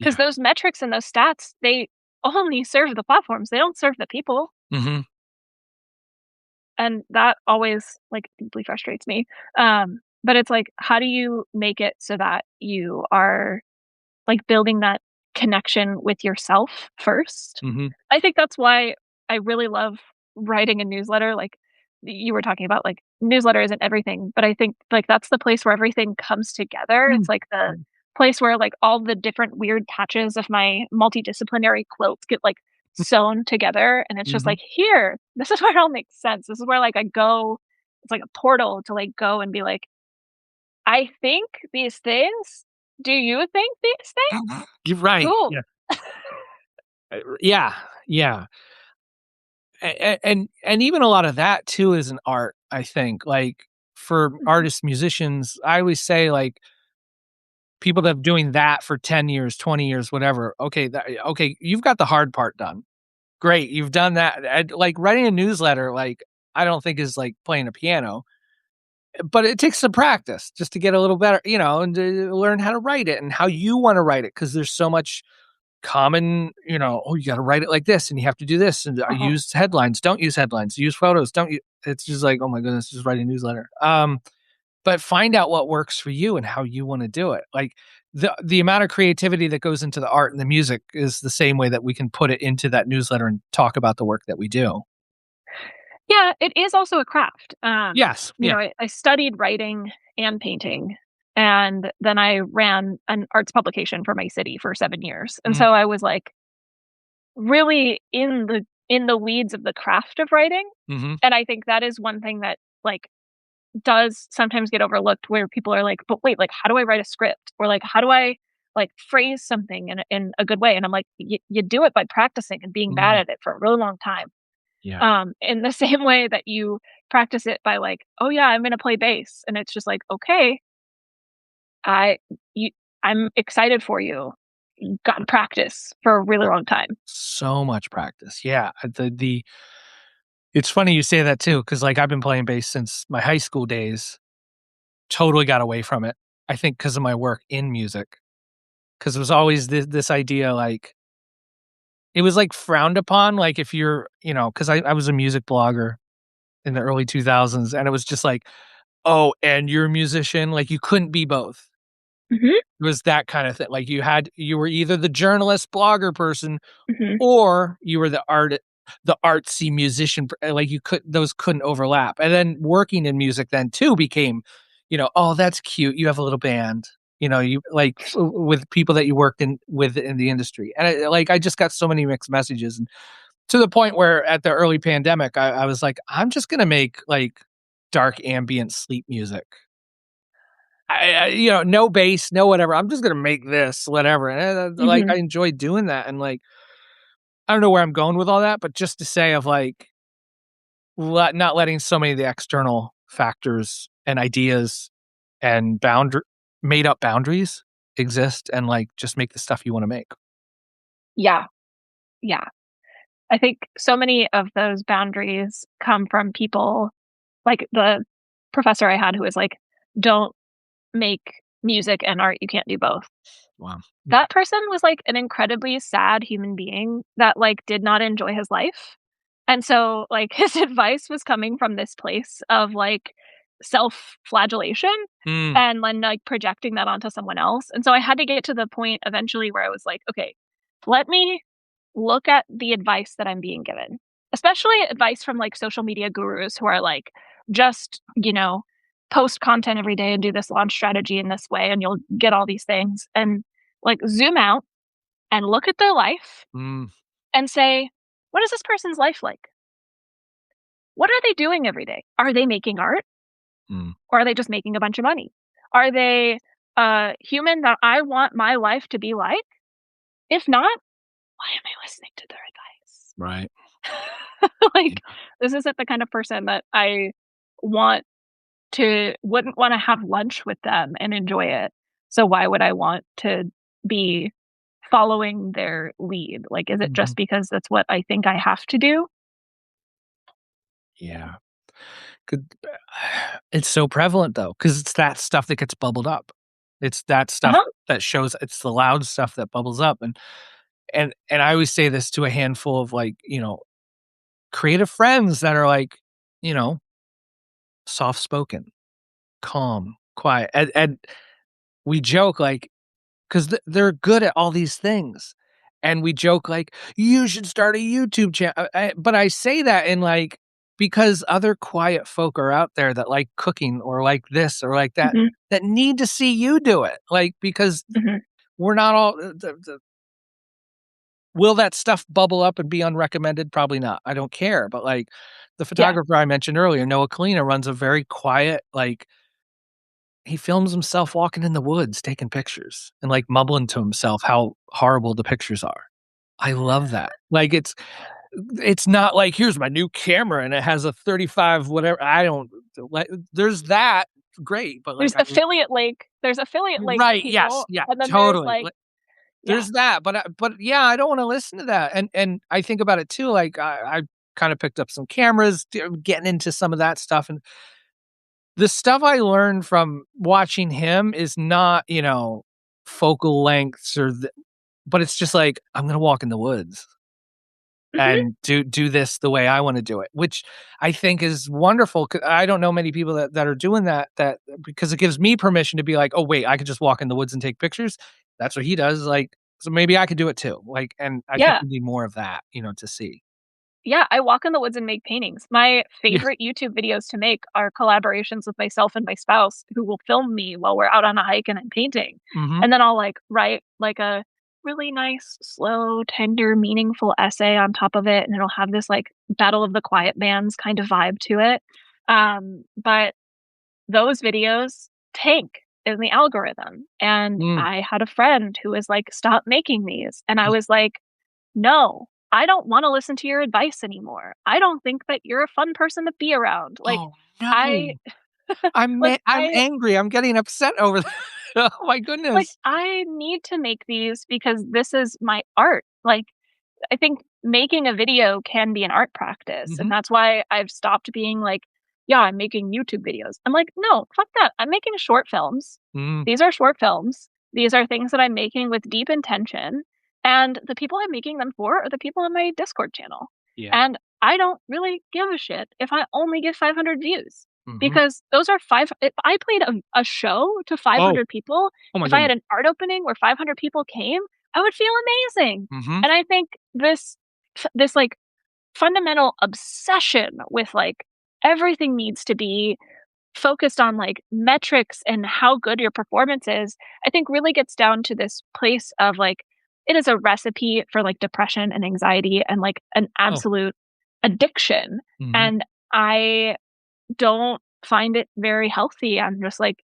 B: Because
A: Yeah.
B: those metrics and those stats, they only serve the platforms, they don't serve the people,
A: Hmm.
B: and that always, like, deeply frustrates me. But it's like, how do you make it so that you are, like, building that connection with yourself first?
A: Hmm.
B: I think that's why I really love writing a newsletter, like, you were talking about, like, newsletter isn't everything, but I think, like, that's the place where everything comes together. It's
A: Mm,
B: like the
A: mm,
B: place where, like, all the different weird patches of my multidisciplinary quilt get, like, sewn together, and it's just
A: mhm.
B: like, "Here, this is where it all makes sense." This is where, like, I go it's like a portal to, like, go and be like, "I think these things. Do you think these things?
A: You're right.
B: Cool."
A: Yeah. Yeah. Yeah. And even a lot of that too is an art. I think like for
B: Mhm.
A: artists, musicians, I always say like people that have doing that for 10 years, 20 years, whatever. Okay, okay, you've got the hard part done. Great, you've done that. Like writing a newsletter, like I don't think is like playing a piano, but it takes some practice just to get a little better, and to learn how to write it and how you want to write it because there's so much common, oh, you got to write it like this and you have to do this and
B: Uh-huh.
A: use headlines, don't use headlines, use photos, don't you? It's just like, oh my goodness, just write a newsletter. But find out what works for you and how you wanna do it. Like, the amount of creativity that goes into the art and the music is the same way that we can put it into that newsletter and talk about the work that we do.
B: Yeah, it is also a craft.
A: Yes, yeah.
B: I studied writing and painting, and then I ran an arts publication for my city for 7 years, and
A: Mhm,
B: so I was, like, really in the weeds of the craft of writing,
A: mhm,
B: and I think that is one thing that, like, does sometimes get overlooked where people are like, "But wait, like, how do I write a script?" Or, like, "How do I, like, phrase something in a good way?" And I'm like, You do it by practicing and being bad
A: mm,
B: at it for a really long time."
A: yeah.
B: In the same way that you practice it by like, "Oh, yeah, I'm gonna play bass," and it's just like, "Okay, I you I'm excited for you. You gotta practice for a really long time."
A: So much practice, yeah, the it's funny you say that too, because like, I've been playing bass since my high school days, totally got away from it, I think because of my work in music, because it was always this idea, like it was, like, frowned upon, like, if you're because I was a music blogger in the early 2000s, and it was just like, "Oh, and you're a musician?" Like, you couldn't be both.
B: Mhm,
A: It was that kinda thing, like, you were either the journalist, blogger person,
B: mhm,
A: or you were the artsy musician, like, those couldn't overlap, and then working in music then too became, "Oh, that's cute, you have a little band." You like, with people that you worked in with in the industry, and I just got so many mixed messages, To the point where at the early pandemic, I was like, "I'm just gonna make, like, dark ambient sleep music." No bass, no whatever. I'm just gonna make this, whatever, and, like,
B: Mhm.
A: I enjoy doing that, and, like, I don't know where I'm going with all that, but just to say of, like, not letting so many of the external factors and ideas and made up boundaries exist and, like, just make the stuff you wanna make.
B: Yeah, yeah. I think so many of those boundaries come from people like the professor I had who was like, "Don't make music and art, you can't do both."
A: Wow.
B: That person was, like, an incredibly sad human being that, like, did not enjoy his life, and so, like, his advice was coming from this place of, like, self-flagellation
A: Mm,
B: and then, like, projecting that onto someone else, and so I had to get to the point eventually where I was like, "Okay, let me look at the advice that I'm being given," especially advice from, like, social media gurus who are like, "Just, post content every day and do this launch strategy in this way, and you'll get all these things," and, like, zoom out and look at their life
A: mm,
B: and say, "What is this person's life like? What are they doing every day? Are they making art,
A: mm.
B: or are they just making a bunch of money? Are they a human that I want my life to be like? If not, why am I listening to their advice?"
A: Right.
B: Like, this isn't the kind of person that I want wouldn't wanna have lunch with them and enjoy it. So why would I want to be following their lead? Like, is it
A: Mhm.
B: just because that's what I think I have to do?
A: Yeah. Could it's so prevalent though, because it's that stuff that gets bubbled up. It's that stuff
B: Uh-huh.
A: that shows it's the loud stuff that bubbles up, and I always say this to a handful of, like, creative friends that are, like, you know, soft spoken, calm, quiet, and we joke, like, 'cause they're good at all these things, and we joke like, "You should start a YouTube channel." But I say that in, like, because other quiet folk are out there that like cooking or like this or like that,
B: Mhm,
A: that need to see you do it, like, because
B: mhm.
A: we're not all the will that stuff bubble up and be unrecommended? Probably not, I don't care, but, like, the
B: Yeah.
A: photographer I mentioned earlier, Noah Kalina, runs a very quiet, like, he films himself walking in the woods taking pictures and, like, mumbling to himself how horrible the pictures are. I love that. Like, it's not like, "Here's my new camera, and it has a 35 whatever." I don't like there's that, great, but, like,
B: There's affiliate links to
A: right, yes,
B: people,
A: yeah,
B: and then there's,
A: totally,
B: like
A: like,
B: yeah.
A: there's that, but, yeah, I don't wanna listen to that, and I think about it too, like, I kinda picked up some cameras, getting into some of that stuff, and the stuff I learned from watching him is not, focal lengths but it's just like, I'm gonna walk in the woods
B: Mhm.
A: and do this the way I wanna do it, which I think is wonderful. I don't know many people that are doing that because it gives me permission to be like, "Oh, wait, I could just walk in the woods and take pictures." That's what he does, like, so maybe I could do it too, like, and I think
B: Yeah.
A: we need more of that, to see.
B: Yeah, I walk in the woods and make paintings. My
A: Yeah.
B: favorite YouTube videos to make are collaborations with myself and my spouse who will film me while we're out on a hike and I'm painting.
A: Mhm.
B: And then I'll, like, write, like, a really nice, slow, tender, meaningful essay on top of it, and it'll have this, like, Battle of the Quiet Bands kind of vibe to it. But those videos tank in the algorithm, and
A: Mm.
B: I had a friend who was like, "Stop making these," and I was like, "No, I don't wanna listen to your advice anymore. I don't think that you're a fun person to be around." Like,
A: Oh, no.
B: I like,
A: I'm angry, I'm getting upset over that. Oh my
B: like,
A: goodness.
B: I need to make these because this is my art. Like, I think making a video can be an art practice, and
A: Mhm.
B: that's why I've stopped being like, "Yeah, I'm making YouTube videos." I'm like, "No, fuck that. I'm making short films.
A: Mm.
B: These are short films. These are things that I'm making with deep intention, and the people I'm making them for are the people in my Discord channel.
A: Yeah.
B: And I don't really give a shit if I only get 500 views
A: Mhm.
B: because those are five if I played a show to
A: Oh,
B: 500 people,
A: oh my
B: if I had
A: goodness.
B: an art opening where 500 people came, I would feel amazing.
A: Mhm.
B: And I think this, like, fundamental obsession with, like, everything needs to be focused on, like, metrics and how good your performance is, I think really gets down to this place of, like, it is a recipe for, like, depression and anxiety and, like, an
A: Oh.
B: absolute addiction,
A: Mhm.
B: and I don't find it very healthy. I'm just like,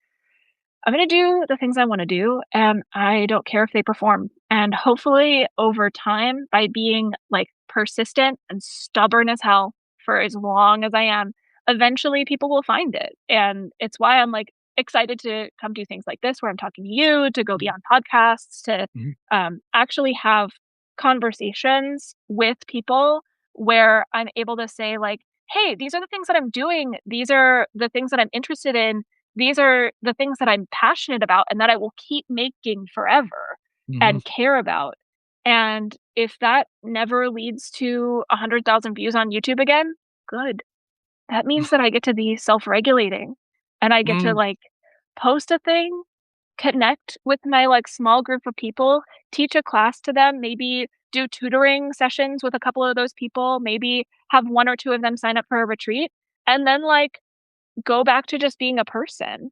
B: I'm gonna do the things I wanna do, and I don't care if they perform. And hopefully, over time, by being, like, persistent and stubborn as hell for as long as I am, eventually people will find it. And it's why I'm, like, excited to come do things like this, where I'm talking to you, to go be
A: Mhm.
B: on podcasts, to,
A: Mhm.
B: actually have conversations with people where I'm able to say, like, "Hey, these are the things that I'm doing. These are the things that I'm interested in. These are the things that I'm passionate about and that I will keep making forever
A: Mhm.
B: and care about." And if that never leads to 100,000 views on YouTube again, good. That means that I get to be self-regulating and I get to,
A: Mm.
B: like, post a thing, connect with my, like, small group of people, teach a class to them, maybe do tutoring sessions with a couple of those people, maybe have 1 or 2 of them sign up for a retreat, and then, like, go back to just being a person.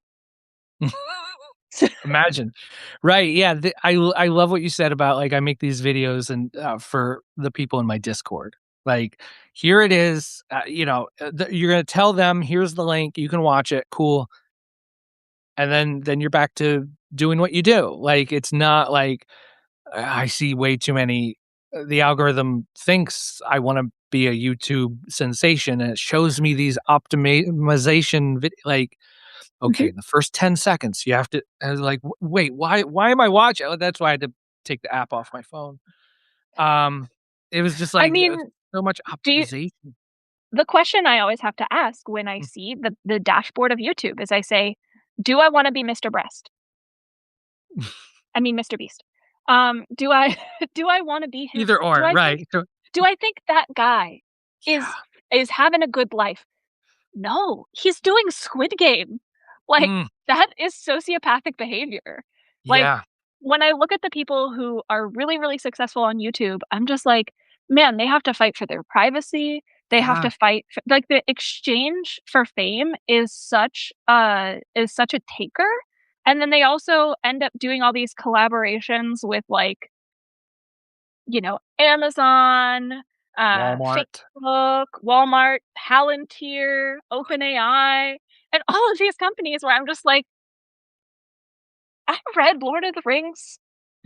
A: Imagine. Right, yeah, I love what you said about, like, I make these videos and, for the people in my Discord. Like, here it is, you're gonna tell them, "Here's the link, you can watch it, cool," and then you're back to doing what you do. Like, it's not like, I see way too many the algorithm thinks I wanna be a YouTube sensation, and it shows me these optimization like,
B: Mhm.
A: okay, the first 10 seconds, you have to I was like, Wait, why am I watching?" Oh, that's why I had to take the app off my phone. Um, it was just
B: I
A: like,
B: mean,
A: so much
B: do you
A: optimization.
B: the question I always have to ask when I
A: Mm.
B: see the dashboard of YouTube is I say, "Do I wanna be Mr. Breast?" I mean, Mr. Beast. Do I do I wanna be him?
A: Either
B: Do
A: or,
B: I think
A: right. So
B: do I think that guy is
A: yeah.
B: is having a good life? No, he's doing Squid Game. Like,
A: Mm,
B: that is sociopathic behavior. Like,
A: yeah.
B: when I look at the people who are really, really successful on YouTube, I'm just like, "Man, they have to fight for their privacy. They have to
A: Yeah.
B: fight f" like, the exchange for fame is such a taker, and then they also end up doing all these collaborations with, like, Amazon,
A: Walmart.
B: Facebook, Walmart, Palantir, OpenAI, and all of these companies where I'm just like, "I read Lord of the Rings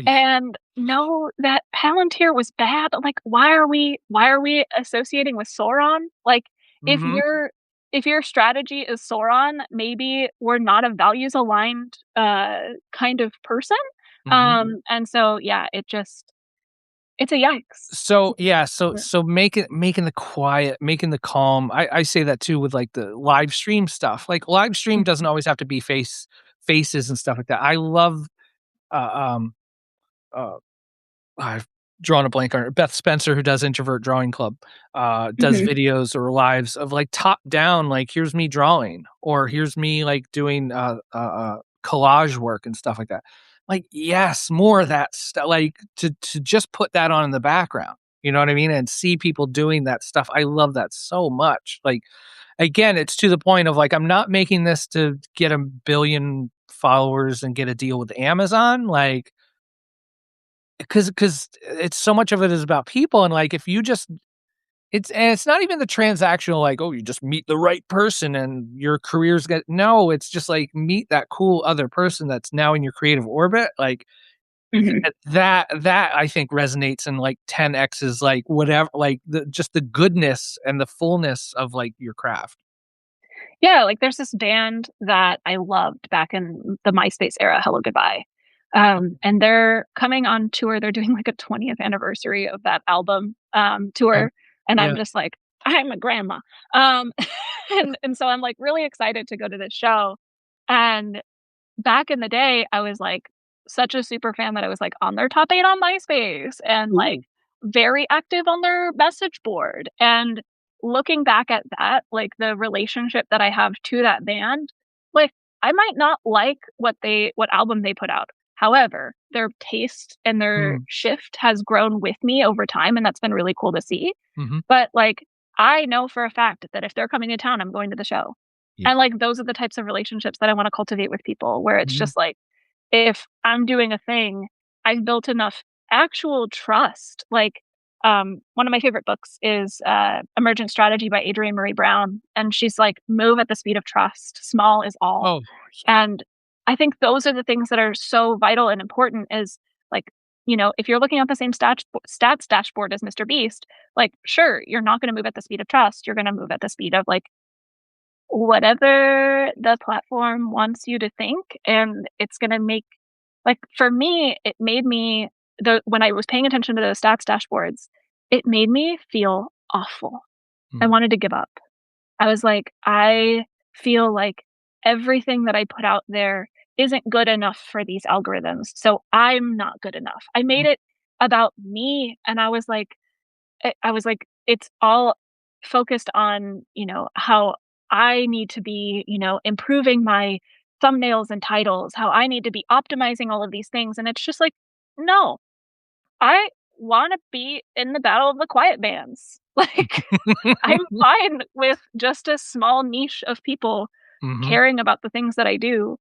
B: and know that Palantir was bad. Like, why are we associating with Sauron? Like, if
A: Mhm,
B: your if your strategy is Sauron, maybe we're not a values aligned kind of person."
A: mhm.
B: And so yeah, it's a yikes.
A: So, yeah, so
B: Yeah.
A: making the quiet, making the calm. I say that too with, like, the live stream stuff. Like, live stream doesn't always have to be faces and stuff like that. I love, uh, um, uh, I've drawn a blank on her, Beth Spencer, who does Introvert Drawing Club, does
B: Mhm.
A: videos or lives of, like, top down, like, here's me drawing, or here's me, like, doing, collage work and stuff like that. Like, yes, more of that stuff. Like, to just put that on in the background, you know what I mean? And see people doing that stuff. I love that so much. Like, again, it's to the point of, like, I'm not making this to get 1 billion followers and get a deal with Amazon, like, because it's so much of it is about people, and, like, if you just it's not even the transactional, like, "Oh, you just meet the right person and your careers get" no, it's just, like, meet that cool other person that's now in your creative orbit, like,
B: Mhm.
A: that I think resonates in, like, 10x's, like, whatever, like, the goodness and the fullness of, like, your craft.
B: Yeah, like, there's this band that I loved back in the MySpace era, Hello Goodbye, and they're coming on tour, they're doing, like, a 20th anniversary of that album,
A: Okay.
B: tour, and I'm
A: Yeah.
B: just like, "I'm a grandma." Um, and so I'm, like, really excited to go to this show, and back in the day, I was, like, such a super fan that I was, like, on their top 8 on MySpace and, like,
A: Ooh.
B: very active on their message board, and looking back at that, like, the relationship that I have to that band, like, I might not like what album they put out. However, their taste and their
A: Mm,
B: shift has grown with me over time, and that's been really cool to see.
A: mhm.
B: But, like, I know for a fact that if they're coming to town, I'm going to the show.
A: Yeah.
B: And, like, those are the types of relationships that I wanna cultivate with people where it's
A: Mhm.
B: just like, if I'm doing a thing, I've built enough actual trust. Like, one of my favorite books is Emergent Strategy by Adrienne Marie Brown, and she's like, "Move at the speed of trust. Small is all."
A: Oh,
B: And I think those are the things that are so vital and important. Is like, if you're looking at the same stats dashboard as Mr. Beast, like, sure, you're not going to move at the speed of trust. You're going to move at the speed of like whatever the platform wants you to think, and it's going to make, like, for me, it made me, the when I was paying attention to the stats dashboards, it made me feel awful. I
A: mm,
B: wanted to give up. I was like, I feel like everything that I put out there isn't good enough for these algorithms, so I'm not good enough. I made
A: mm,
B: it about me, and I was like, it's all focused on, how I need to be, improving my thumbnails and titles, how I need to be optimizing all of these things. And it's just like, no, I want to be in the battle of the quiet bands. Like, I'm fine with just a small niche of people
A: mhm,
B: caring about the things that I do.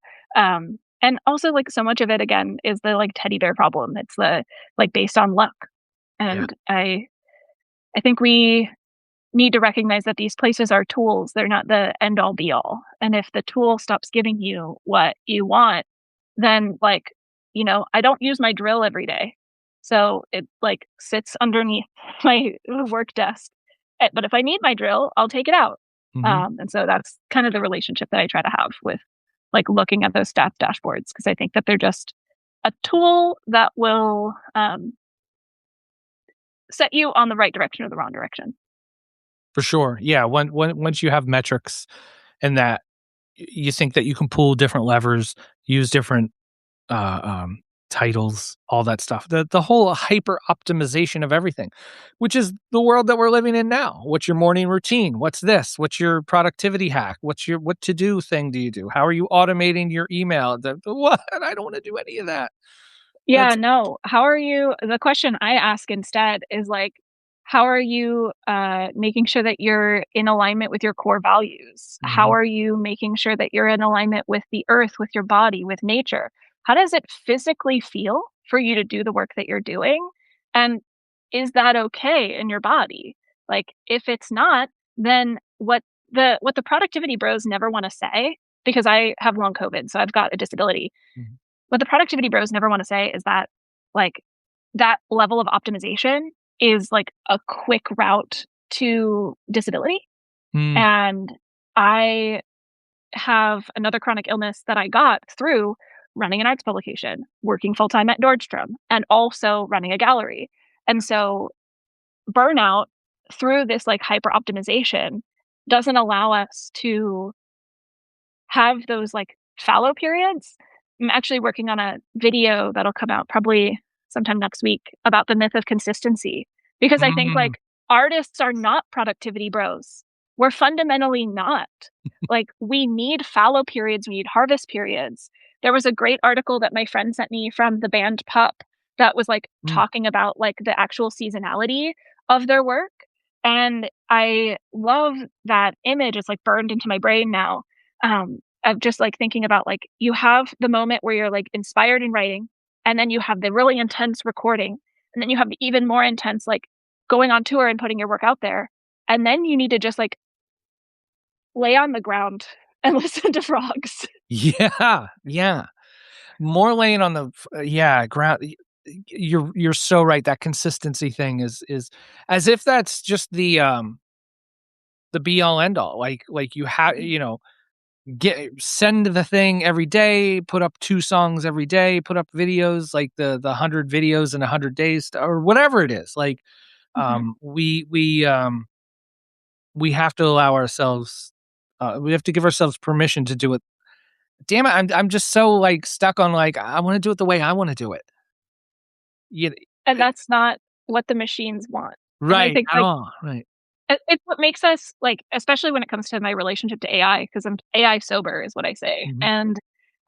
B: And also, like, so much of it again is the like teddy bear problem. It's the like based on luck.
A: yeah,
B: And I think we need to recognize that these places are tools. They're not the end all be all. And if the tool stops giving you what you want, then like, I don't use my drill every day. So it like sits underneath my work desk. But if I need my drill, I'll take it out.
A: mhm.
B: And so that's kind of the relationship that I try to have with like looking at those stats dashboards, because I think that they're just a tool that will set you on the right direction or the wrong direction.
A: For sure. Yeah, once you have metrics and that you think that you can pull different levers, use different uh, um, titles, all that stuff. The whole hyper optimization of everything, which is the world that we're living in now. What's your morning routine? What's this? What's your productivity hack? What's your what to do thing do you do? How are you automating your email? The what? I don't want to do any of that.
B: Yeah,
A: That's
B: no. How are you The question I ask instead is like, how are you making sure that you're in alignment with your core values? How
A: mhm,
B: are you making sure that you're in alignment with the earth, with your body, with nature? How does it physically feel for you to do the work that you're doing? And is that okay in your body? Like, if it's not, then what the productivity bros never want to say, because I have long COVID, so I've got a disability.
A: mhm.
B: What the productivity bros never wanna say is that, like, that level of optimization is, like, a quick route to disability,
A: Mm,
B: and I have another chronic illness that I got through running an arts publication, working full-time at Nordstrom, and also running a gallery, and so burnout through this, like, hyper optimization doesn't allow us to have those, like, fallow periods. I'm actually working on a video that'll come out probably sometime next week about the myth of consistency, because I think,
A: mm,
B: like, artists are not productivity bros. We're fundamentally not. Like, we need fallow periods, we need harvest periods. There was a great article that my friend sent me from the band Pup that was, like,
A: mm.
B: talking about, like, the actual seasonality of their work, and I love that image. It's, like, burned into my brain now, of just, like, thinking about, like, you have the moment where you're, like, inspired in writing, and then you have the really intense recording, and then you have the even more intense, like, going on tour and putting your work out there, and then you need to just, like, lay on the ground and listen to frogs.
A: Yeah, yeah. More laying on the yeah, ground you're so right, that consistency thing is as if that's just the be all end all, like you have get send the thing every day, put up 2 songs every day, put up videos, like the 100 videos in 100 days or whatever it is, like,
B: Mhm.
A: we have to allow ourselves, we have to give ourselves permission to do it. Damn it, I'm just so, like, stuck on, like, I wanna do it the way I wanna do it. You
B: And that's not what the machines want. And I
A: Right,
B: think,
A: at
B: like,
A: all, right.
B: it's what makes us, like, especially when it comes to my relationship to AI, because 'cause I'm AI sober is what I say,
A: Mhm,
B: and,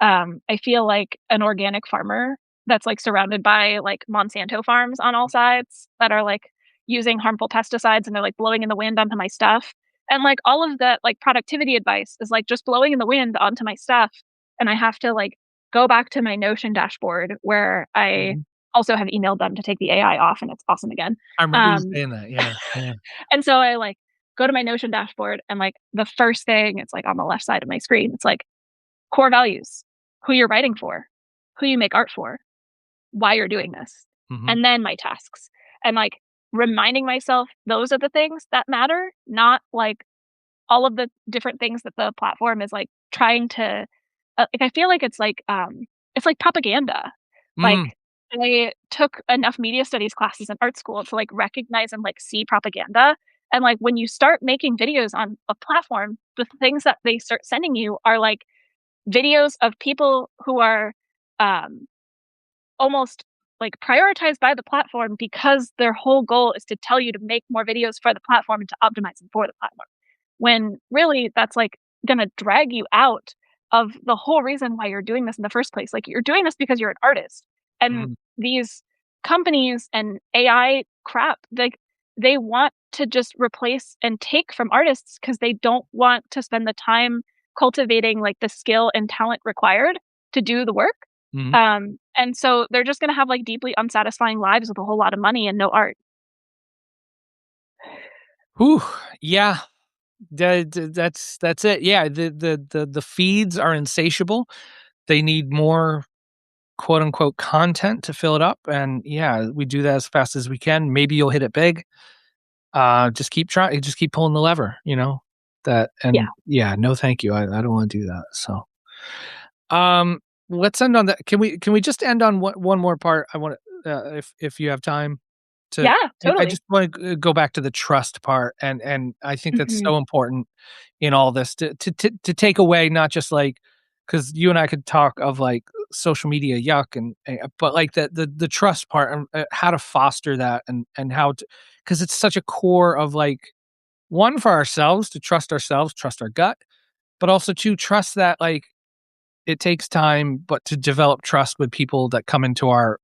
B: I feel like an organic farmer that's, like, surrounded by, like, Monsanto farms on all sides that are, like, using harmful pesticides, and they're, like, blowing in the wind onto my stuff, and, like, all of that, like, productivity advice is, like, just blowing in the wind onto my stuff, and I have to, like, go back to my Notion dashboard where I
A: mhm.
B: also have emailed them to take the AI off, and it's awesome again.
A: I remember you
B: Um,
A: saying that. Yeah, yeah.
B: and so I, like, go to my Notion dashboard, and, like, the first thing, it's, like, on the left side of my screen, it's, like, core values, who you're writing for, who you make art for, why you're doing this,
A: Mhm,
B: and then my tasks. And, like, reminding myself those are the things that matter, not, like, all of the different things that the platform is, like, trying to like, I feel like it's like propaganda.
A: mm,
B: Like, I took enough media studies classes in art school to, like, recognize and, like, see propaganda, and, like, when you start making videos on a platform, the things that they start sending you are, like, videos of people who are, um, almost, like, prioritized by the platform because their whole goal is to tell you to make more videos for the platform and to optimize them for the platform. When really that's, like, gonna drag you out of the whole reason why you're doing this in the first place. Like, you're doing this because you're an artist, and
A: mm,
B: these companies and AI crap, like, they want to just replace and take from artists because they don't want to spend the time cultivating, like, the skill and talent required to do the work.
A: mhm.
B: And so they're just gonna have, like, deeply unsatisfying lives with a whole lot of money and no art.
A: Whew, yeah. That's it. Yeah, the feeds are insatiable. They need more quote unquote content to fill it up, and yeah, we do that as fast as we can. Maybe you'll hit it big. Just keep trying, just keep pulling the lever, that,
B: Yeah.
A: and yeah, no thank you. I don't want to do that. So um let's end on that. Can we just end on one more part? I want to, if you have time to,
B: Yeah,
A: I
B: totally.
A: just want to go back to the trust part, and I think that's
B: Mhm.
A: so important in all this to take away, not just like, because you and I could talk of like social media yuck, but like the trust part, and how to foster that, and how to, because it's such a core of like, one, for ourselves, to trust ourselves, trust our gut, but also to trust that like it takes time, but to develop trust with people that come into our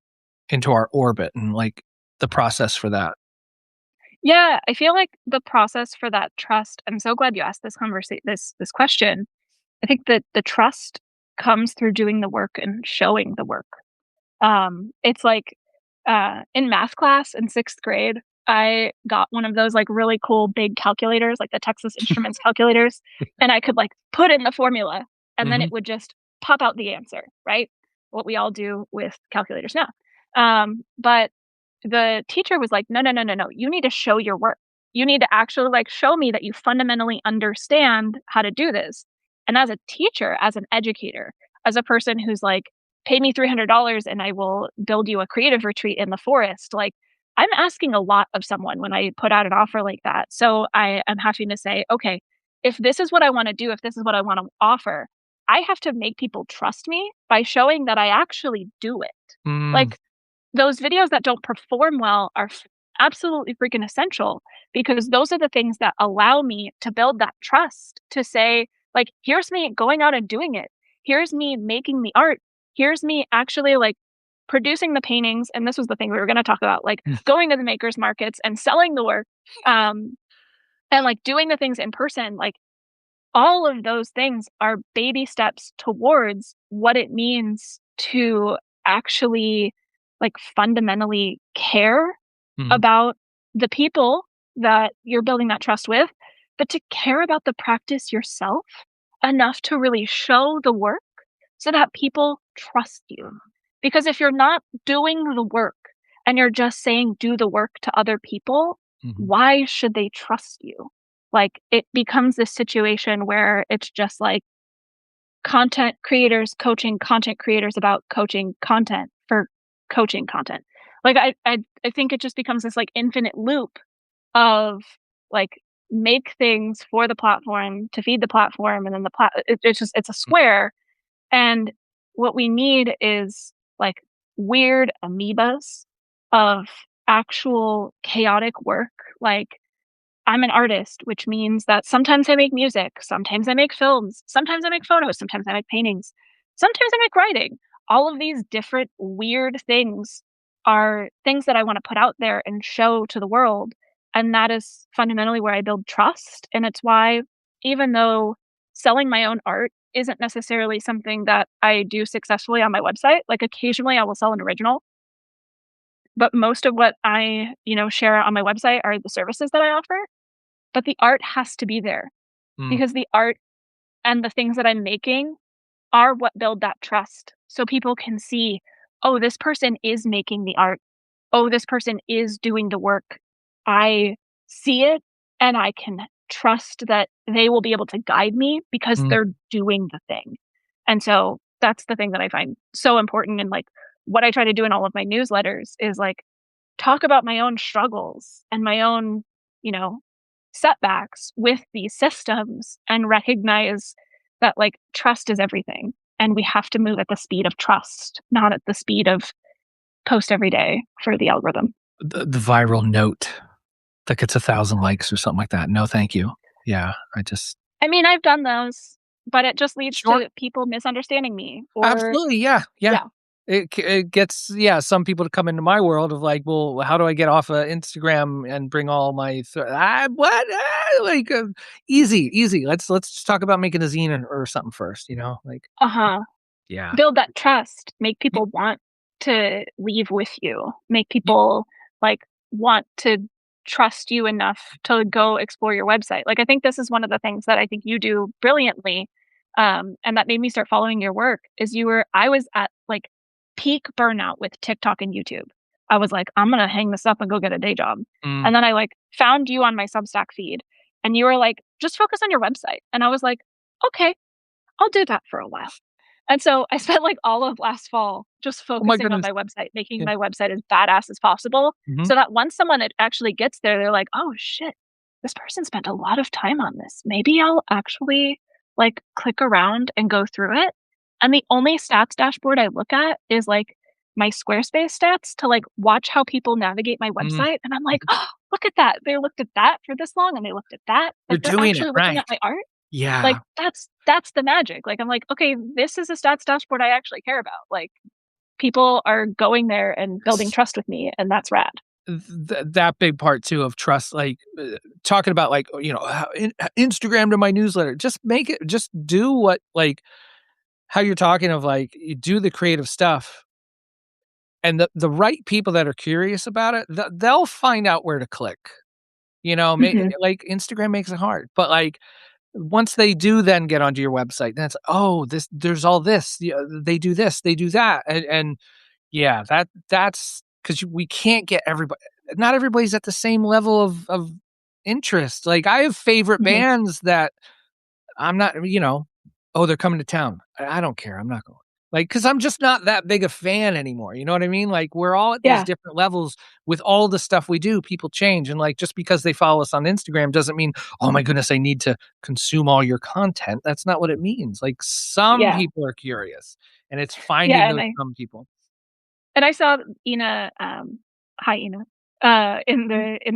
A: orbit, and like the process for that.
B: Yeah, I feel like the process for that trust, I'm so glad you asked this question. I think that the trust comes through doing the work and showing the work. It's like, in math class in 6th grade, I got one of those, like, really cool big calculators, like the Texas Instruments calculators, and I could, like, put in the formula, and then
A: Mhm.
B: it would just pop out the answer, right? What we all do with calculators now. But the teacher was like, "No, no, no, no, no. You need to show your work. You need to actually, like, show me that you fundamentally understand how to do this." And as a teacher, as an educator, as a person who's like, "Pay me $300 and I will build you a creative retreat in the forest," like, I'm asking a lot of someone when I put out an offer like that. So I am having to say, "Okay, if this is what I wanna do, if this is what I wanna offer, I have to make people trust me by showing that I actually do it."
A: Mm,
B: Like, those videos that don't perform well are absolutely freaking essential because those are the things that allow me to build that trust to say, like, here's me going out and doing it. Here's me making the art. Here's me actually, like, producing the paintings. And this was the thing we were going to talk about, like
A: mm,
B: going to the makers markets and selling the work, um, and like doing the things in person. Like, all of those things are baby steps towards what it means to actually, like, fundamentally care
A: mhm,
B: about the people that you're building that trust with, but to care about the practice yourself enough to really show the work so that people trust you. Because if you're not doing the work and you're just saying do the work to other people,
A: mhm.
B: why should they trust you? Like, it becomes this situation where it's just like content creators coaching content creators about coaching content for coaching content. Like, I think it just becomes this, like, infinite loop of, like, make things for the platform to feed the platform, and then it's just it's a square. And what we need is, like, weird amoebas of actual chaotic work. Like, I'm an artist, which means that sometimes I make music, sometimes I make films, sometimes I make photos, sometimes I make paintings, sometimes I make writing. All of these different weird things are things that I want to put out there and show to the world. And that is fundamentally where I build trust. And it's why, even though selling my own art isn't necessarily something that I do successfully on my website, like, occasionally I will sell an original. but most of what I, share on my website are the services that I offer, but the art has to be there
A: Mm,
B: because the art and the things that I'm making are what build that trust. So people can see, "Oh, this person is making the art. Oh, this person is doing the work. I see it and I can trust that they will be able to guide me because
A: mm,
B: they're doing the thing." And so that's the thing that I find so important, and like what I try to do in all of my newsletters is like talk about my own struggles and my own, you know, setbacks with these systems and recognize that like trust is everything. And we have to move at the speed of trust, not at the speed of post every day for the algorithm.
A: the viral note that gets 1,000 likes or something like that. No, thank you. Yeah, I just
B: I mean, I've done those, but it just leads
A: sure.
B: to people misunderstanding me or
A: Absolutely, yeah, yeah.
B: yeah.
A: It gets some people to come into my world of like, "Well, how do I get off of Instagram and bring all my what? Like, easy, easy. Let's just talk about making a zine or something first, you know? Like,
B: Uh-huh.
A: yeah.
B: Build that trust, make
A: Y
B: people want to leave with you, make people, like, want to trust you enough to go explore your website. Like, I think this is one of the things that I think you do brilliantly, and that made me start following your work, is I was at, like, peak burnout with TikTok and YouTube. I was like, "I'm gonna hang this up and go get a day job."
A: mm.
B: And then I, like, found you on my Substack feed, and you were like, "Just focus on your website." And I was like, "Okay, I'll do that for a while." And so I spent, like, all of last fall just
A: Oh my
B: focusing on
A: goodness.
B: my website, making
A: Yeah.
B: my website as badass as possible,
A: Mhm.
B: so that once someone actually gets there, they're like, "Oh, shit. This person spent a lot of time on this. Maybe I'll actually, like, click around and go through it." And the only stats dashboard I look at is, like, my Squarespace stats to, like, watch how people navigate my
A: Mm.
B: website, and I'm like,
A: Mhm.
B: "Oh, look at that. They looked at that for this long, and they looked at that."
A: They're
B: Like, they're
A: doing it
B: actually looking
A: right.
B: at my art. Like,
A: Yeah.
B: that's the magic. Like, I'm like, "Okay, this is a stats dashboard I actually care about." Like, people are going there and building
A: Yes.
B: trust with me, and that's rad.
A: That big part too of trust, like, talking about, like, how Instagram to my newsletter. Just do what, like, how you're talking of, like, you do the creative stuff, and the right people that are curious about it, they'll find out where to click,
B: Mhm.
A: like, Instagram makes it hard, but, like, once they do then get onto your website, then it's, "Oh, there's all this, yeah, they do this, they do that," and yeah, that's 'cause we can't get everybody. Not everybody's at the same level of interest. Like, I have favorite
B: Mhm.
A: bands that I'm not, "Oh, they're coming to town." I don't care, I'm not going. Like, because 'cause I'm just not that big a fan anymore, you know what I mean? Like, we're all at these
B: Yeah.
A: different levels with all the stuff we do, people change, and, like, just because they follow us on Instagram doesn't mean, "Oh my goodness, I need to consume all your content." That's not what it means. Like, some
B: Yeah.
A: people are curious, and it's finding
B: Yeah,
A: those some people.
B: and I saw Ina, hi, Ina, in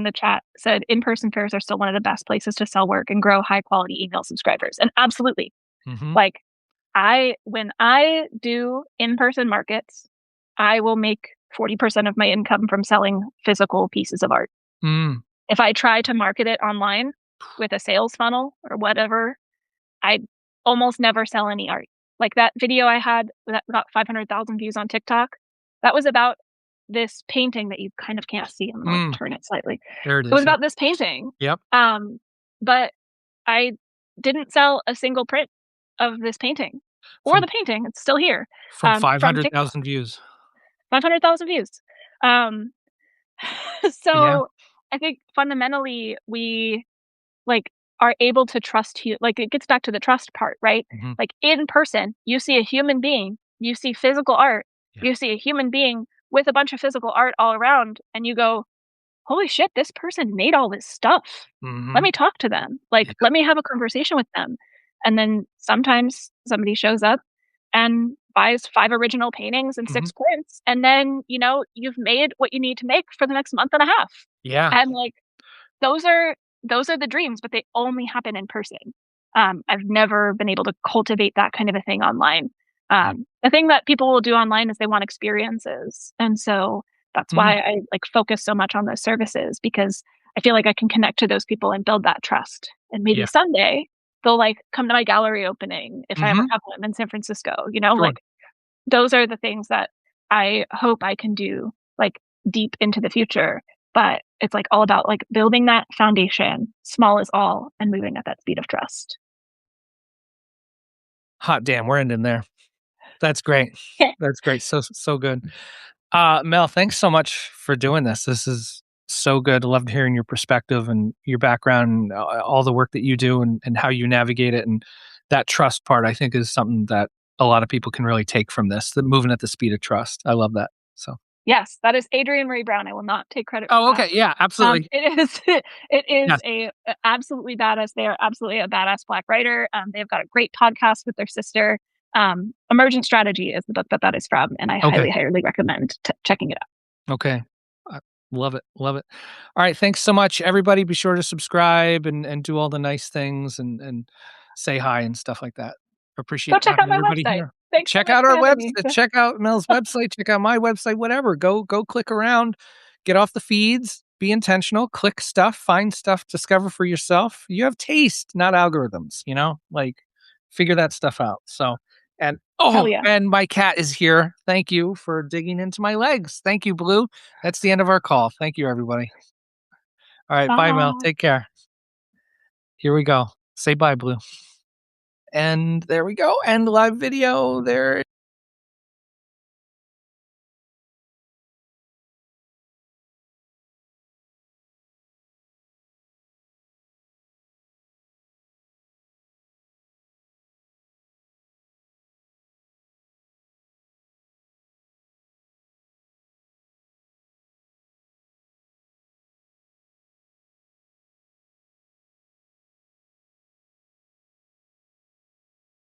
B: the chat said, "In-person fairs are still one of the best places to sell work and grow high quality email subscribers." And absolutely,
A: Mhm.
B: like, when I do in-person markets, I will make 40% of my income from selling physical pieces of art.
A: Mm.
B: If I try to market it online with a sales funnel or whatever, I almost never sell any art. Like that video I had that got 500,000 views on TikTok, that was about this painting that you kind of can't see. I'm gonna, like,
A: Mm.
B: turn it slightly.
A: There it
B: It was
A: is, yep.
B: about this painting,
A: Yep.
B: but I didn't sell a single print of this painting or
A: From
B: the painting, it's still here,
A: from
B: from TikTok,
A: 500,000 views.
B: 500,000 views. Um,
A: Yeah.
B: so I think fundamentally we, like, are able to trust you, like, it gets back to the trust part, right?
A: Mhm.
B: Like, in person, you see a human being, you see physical art,
A: Yeah.
B: you see a human being with a bunch of physical art all around, and you go, "Holy shit, this person made all this stuff. Let
A: Mhm.
B: me talk to them. Like,
A: Yeah.
B: let me have a conversation with them." And then sometimes somebody shows up and buys 5 original paintings and
A: Mhm.
B: 6 prints, and then, you've made what you need to make for the next month and a half.
A: Yeah.
B: And, like, those are those are the dreams, but they only happen in person. I've never been able to cultivate that kind of a thing online.
A: Yeah.
B: The thing that people will do online is they want experiences, and so that's
A: Mm.
B: why I, like, focus so much on those services because I feel like I can connect to those people and build that trust, and maybe
A: Yeah.
B: someday they'll, like, come to my gallery opening if I ever
A: Mhm.
B: have one in San Francisco,
A: Sure.
B: like, those are the things that I hope I can do, like, deep into the future, but it's like all about like building that foundation, small is all, and moving at that speed of trust.
A: Hot damn, we're ending there. That's great. That's great. So good. Mel, thanks so much for doing this. This is so good. I loved hearing your perspective and your background, and all the work that you do, and how you navigate it. And that trust part, I think, is something that a lot of people can really take from this. The moving at the speed of trust. I love that. So,
B: Yes, that is Adrienne Maree Brown. I will not take credit for
A: oh,
B: that.
A: okay, yeah, absolutely.
B: It is it is
A: Yes.
B: a absolutely badass. They are absolutely a badass Black writer. They've got a great podcast with their sister. Emergent Strategy is the book that is from, and I
A: Okay.
B: highly recommend checking it out.
A: Okay. I love it. Love it. All right. Thanks so much, everybody. Be sure to subscribe and do all the nice things and say hi and stuff like that.
B: Go
A: Appreciate
B: check out
A: having
B: my
A: everybody
B: website.
A: here.
B: Thanks so
A: Check
B: much
A: out
B: for
A: our
B: having me.
A: website. Check out Mel's website. Check out my website. Whatever. Go click around. Get off the feeds. Be intentional. Click stuff. Find stuff. Discover for yourself. You have taste, not algorithms. Like figure that stuff out. So. And
B: Hell yeah.
A: and my cat is here. Thank you for digging into my legs. Thank you, Blue. That's the end of our call. Thank you, everybody. All right. Bye, Mel.
B: Bye.
A: Take care. Here we go. Say bye, Blue. And there we go. End live video. There